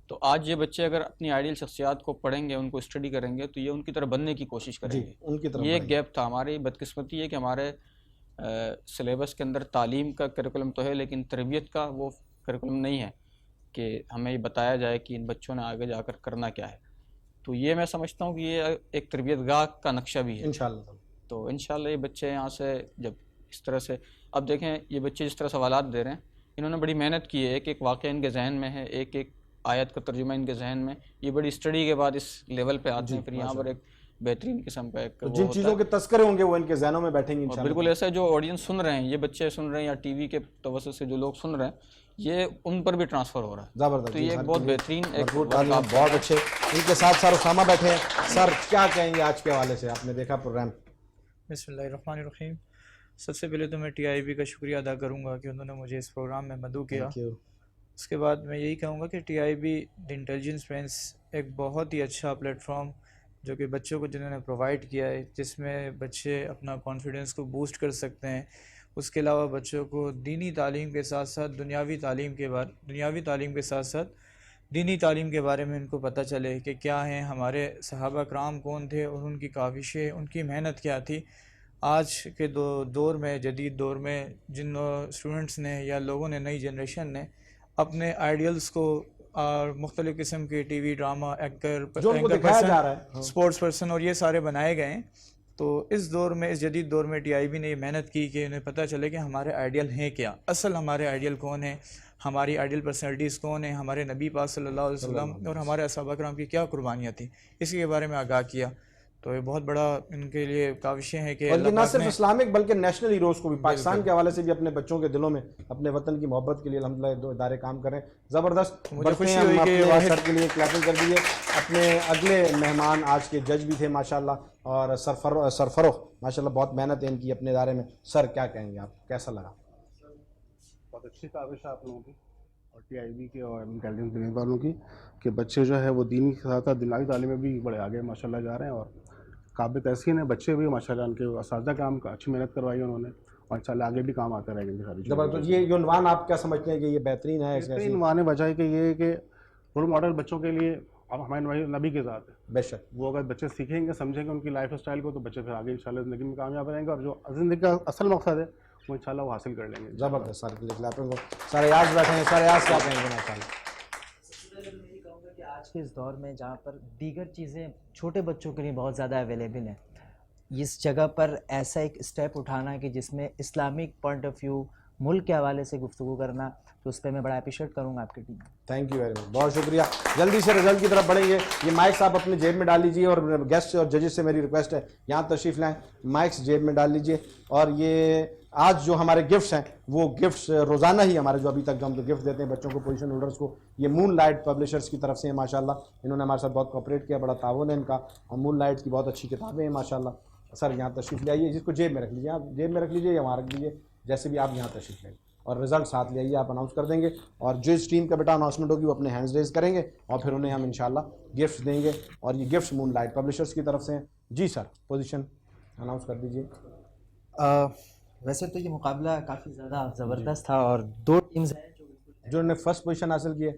تو آج یہ بچے اگر اپنی آئیڈیل شخصیات کو پڑھیں گے, ان کو اسٹڈی کریں گے, تو یہ ان کی طرح بننے کی کوشش کریں گے. ان کی طرف یہ ایک گیپ تھا. ہماری بدقسمتی ہے کہ ہمارے سلیبس کے اندر تعلیم کا کریکولم تو ہے, لیکن تربیت کا وہ کریکولم نہیں ہے کہ ہمیں یہ بتایا جائے کہ ان بچوں نے آگے جا کر کرنا کیا ہے. تو یہ میں سمجھتا ہوں کہ یہ ایک تربیت گاہ کا نقشہ بھی ہے انشاءاللہ. تو انشاءاللہ یہ بچے یہاں سے جب اس طرح سے, اب دیکھیں یہ بچے جس طرح سوالات دے رہے ہیں, انہوں نے بڑی محنت کی ہے. ایک واقعہ ان کے ذہن میں ہے, ایک آیت کا ترجمہ ان کے ذہن میں, یہ بڑی اسٹڈی کے بعد اس لیول پہ آتے ہیں. پھر یہاں پر ایک بہترین قسم کا ایک جن چیزوں کے تذکرے ہوں گے وہ ان کے ذہنوں میں بیٹھیں گے انشاءاللہ. بالکل ایسا جو آڈینس سن رہے ہیں, یہ بچے سن رہے ہیں یا ٹی وی کے توسط سے جو لوگ سن رہے ہیں, یہ ان پر بھی ٹرانسفر ہو رہا ہے. زبردست. تو یہ ایک بہت بہترین بہت اچھے. ان کے ساتھ سر اسامہ بیٹھے ہیں. سر کیا کہیں گے آج کے حوالے سے؟ آپ نے دیکھا پروگرام. بسم اللہ الرحمن الرحیم. سب سے پہلے تو میں ٹی آئی بی کا شکریہ ادا کروں گا کہ انہوں نے مجھے اس پروگرام میں مدعو کیا. اس کے بعد میں یہی کہوں گا کہ T I B the intelligence brains ایک بہت ہی اچھا پلیٹ فارم جو کہ بچوں کو جنہوں نے پرووائڈ کیا ہے, جس میں بچے اپنا کانفیڈنس کو بوسٹ کر سکتے ہیں. اس کے علاوہ بچوں کو دینی تعلیم کے ساتھ ساتھ دنیاوی تعلیم کے ساتھ ساتھ دینی تعلیم کے بارے میں ان کو پتہ چلے کہ کیا ہیں ہمارے صحابہ کرام کون تھے اور ان کی کاوشیں, ان کی محنت کیا تھی. آج کے دور میں, جدید دور میں, جن اسٹوڈنٹس نے یا لوگوں نے, نئی جنریشن نے اپنے آئیڈیلز کو اور مختلف قسم کے T V drama actor person, sports person اور یہ سارے بنائے گئے ہیں. تو اس دور میں, اس جدید دور میں ٹی آئی بی نے یہ محنت کی کہ انہیں پتہ چلے کہ ہمارے آئیڈیل ہیں کیا, اصل ہمارے آئیڈیل کون ہیں, ہماری آئیڈیل پرسنالٹیز کون ہیں, ہمارے نبی پاک صلی اللہ علیہ وسلم اور ہمارے صحابہ کرام کی کیا قربانیاں تھیں, اس کے بارے میں آگاہ کیا. تو یہ بہت بڑا ان کے لیے کاوشیں ہیں کہ اور یہ اللہ نہ پاک صرف نے اسلامک بلکہ نیشنل ہیروز کو بھی پاکستان کے حوالے سے بھی اپنے بچوں کے دلوں میں اپنے وطن کی محبت کے لیے الحمدللہ دو ادارے کام کر رہے ہیں. زبردست. مجھے بڑھتے خوشی ہیں ہوئی ہم کہ اپنے سر کے لیے کلیپنگ کر دیجیے. اپنے اگلے مہمان آج کے جج بھی تھے ماشاءاللہ اور سرفروخ ماشاءاللہ بہت محنت ہے ان کی اپنے ادارے میں. سر کیا کہیں گے آپ, کیسا لگا؟ بہت اچھی کاوش ہے آپ لوگوں کی اور ٹی آئی بی کے اور انٹیلیجنس دینے والوں کی کہ بچے جو ہے وہ دینی کے ساتھ ساتھ دنیاوی تعلیم میں بھی بڑے آگے ماشاءاللہ جا رہے ہیں اور قابل تحسین ہے بچے بھی ماشاءاللہ. ان کے اساتذہ کام کا اچھی محنت کروائی انہوں نے اور انشاءاللہ آگے بھی کام آتے رہیں گے ساری چیزیں. زبردست. یہ عنوان آپ کیا سمجھتے ہیں کہ یہ بہترین ہے؟ بہترین عنوان وجہ ہے کہ یہ ہے کہ رول ماڈل بچوں کے لیے اب ہمارے نبی کے ذات ہے. بے شک. وہ اگر بچے سیکھیں گے سمجھیں گے ان کی لائف اسٹائل کو تو بچے پھر آگے انشاءاللہ زندگی میں کامیاب رہیں گے اور جو زندگی کا اصل مقصد ہے وہ انشاءاللہ وہ حاصل کر لیں گے. زبردست. سر کے لیے کلیپنگ کو. سر ایاز بیٹھے ہیں. سر ایاز کیا کہیں گے ماشاءاللہ؟ میں یہ کہوں گا کہ آج کے اس دور میں جہاں پر دیگر چیزیں چھوٹے بچوں کے لیے بہت زیادہ اویلیبل ہیں, اس جگہ پر ایسا ایک اسٹیپ اٹھانا کہ جس میں اسلامک پوائنٹ آف ویو ملک کے حوالے سے گفتگو کرنا, تو اس پہ میں بڑا اپریشیٹ کروں گا آپ کی team. Thank you very much, بہت شکریہ. جلدی سے رزلٹ کی طرف بڑھیں گے. یہ مائکس آپ اپنے جیب میں ڈال لیجیے اور گیسٹ اور ججز سے میری ریکویسٹ ہے یہاں تشریف لائیں, مائکس جیب میں ڈال لیجیے. اور یہ آج جو ہمارے گفٹس ہیں وہ گفٹس روزانہ ہی ہمارے جو ابھی تک جو ہم گفٹ دیتے ہیں بچوں کو پوزیشن ہولڈرز کو, یہ مون لائٹ پبلشرز کی طرف سے ہیں ماشاءاللہ. انہوں نے ہمارے ساتھ بہت کوآپریٹ کیا, بڑا تعاون ہے ان کا, اور مون لائٹ کی بہت اچھی کتابیں ہیں ماشاءاللہ. سر یہاں تشریف لے آئیے, جس کو جیب میں رکھ لیجیے, آپ جیب میں رکھ لیجیے یا وہاں رکھ لیجیے, جیسے بھی آپ یہاں تشریف لیں. اور رزلٹ ساتھ لے آئیے, آپ اناؤنس کر دیں گے اور جو اس ٹیم کا بیٹا اناؤنسمنٹ ہوگی وہ اپنے ہینڈز ریز کریں گے اور پھر انہیں ہم انشاءاللہ گفٹس دیں گے. اور یہ گفٹس مون لائٹ پبلشرز کی طرف سے ہیں. جی سر, پوزیشن اناؤنس کر دیجیے. ویسے تو یہ مقابلہ کافی زیادہ زبردست تھا اور دو ٹیمز ہیں جو نے فرسٹ پوزیشن حاصل کی ہے.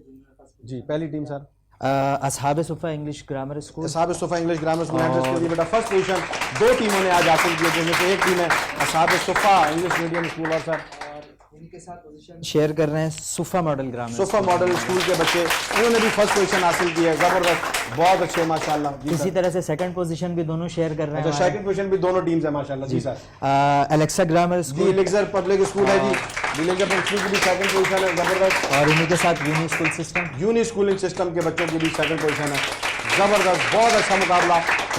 جی پہلی ٹیم سر اصحاب صفا انگلش گرامر اسکول. اصحاب صفا انگلش گرامر اسکول ہینڈز کے لیے بیٹا فرسٹ پوزیشن دو ٹیموں نے آج حاصل کی ہے, جن میں سے ایک ٹیم ہے اصحاب صفا انگلش میڈیم اسکول اور سر ان کے ساتھ پوزیشن شیئر کر رہے ہیں صفا ماڈل گرامر. صفا ماڈل اسکول کے بچے, انہوں نے بھی فرسٹ پوزیشن حاصل کی ہے. زبردست, بہت اچھے ماشاءاللہ. اسی طرح سے سیکنڈ پوزیشن بھی دونوں شیئر کر رہے ہیں. اچھا, سیکنڈ پوزیشن بھی دونوں ٹیمز ہیں ماشاءاللہ. جی سر, الیکسا گرامر جی اسکول, الیکزر پبلک اسکول ہے جی, الیکزر پبلک اسکول کی بھی سیکنڈ پوزیشن ہے. زبردست. اور انہی کے ساتھ uni school system, uni schooling system کے بچوں کی بھی سیکنڈ پوزیشن ہے. زبردست, بہت اچھا مقابلہ.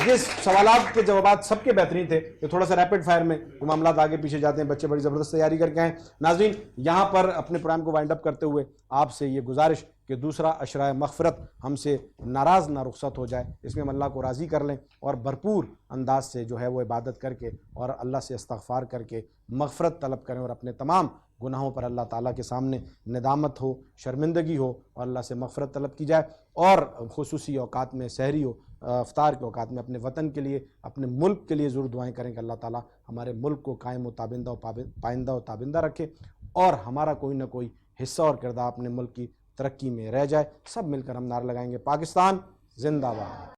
یہ سوالات کے جوابات سب کے بہترین تھے. یہ تھوڑا سا ریپڈ فائر میں معاملات آگے پیچھے جاتے ہیں, بچے بڑی زبردست تیاری کر کے آئے. ناظرین, یہاں پر اپنے پروگرام کو وائنڈ اپ کرتے ہوئے آپ سے یہ گزارش کہ دوسرا عشرۂ مغفرت ہم سے ناراض نہ رخصت ہو جائے, اس میں ہم اللہ کو راضی کر لیں اور بھرپور انداز سے جو ہے وہ عبادت کر کے اور اللہ سے استغفار کر کے مغفرت طلب کریں اور اپنے تمام گناہوں پر اللہ تعالیٰ کے سامنے ندامت ہو, شرمندگی ہو اور اللہ سے مغفرت طلب کی جائے. اور خصوصی اوقات میں سحری ہو, افطار کے اوقات میں اپنے وطن کے لیے, اپنے ملک کے لیے ضرور دعائیں کریں کہ اللہ تعالیٰ ہمارے ملک کو قائم و پائندہ و تابندہ رکھے اور ہمارا کوئی نہ کوئی حصہ اور کردار اپنے ملک کی ترقی میں رہ جائے. سب مل کر ہم نعرہ لگائیں گے, پاکستان زندہ باد.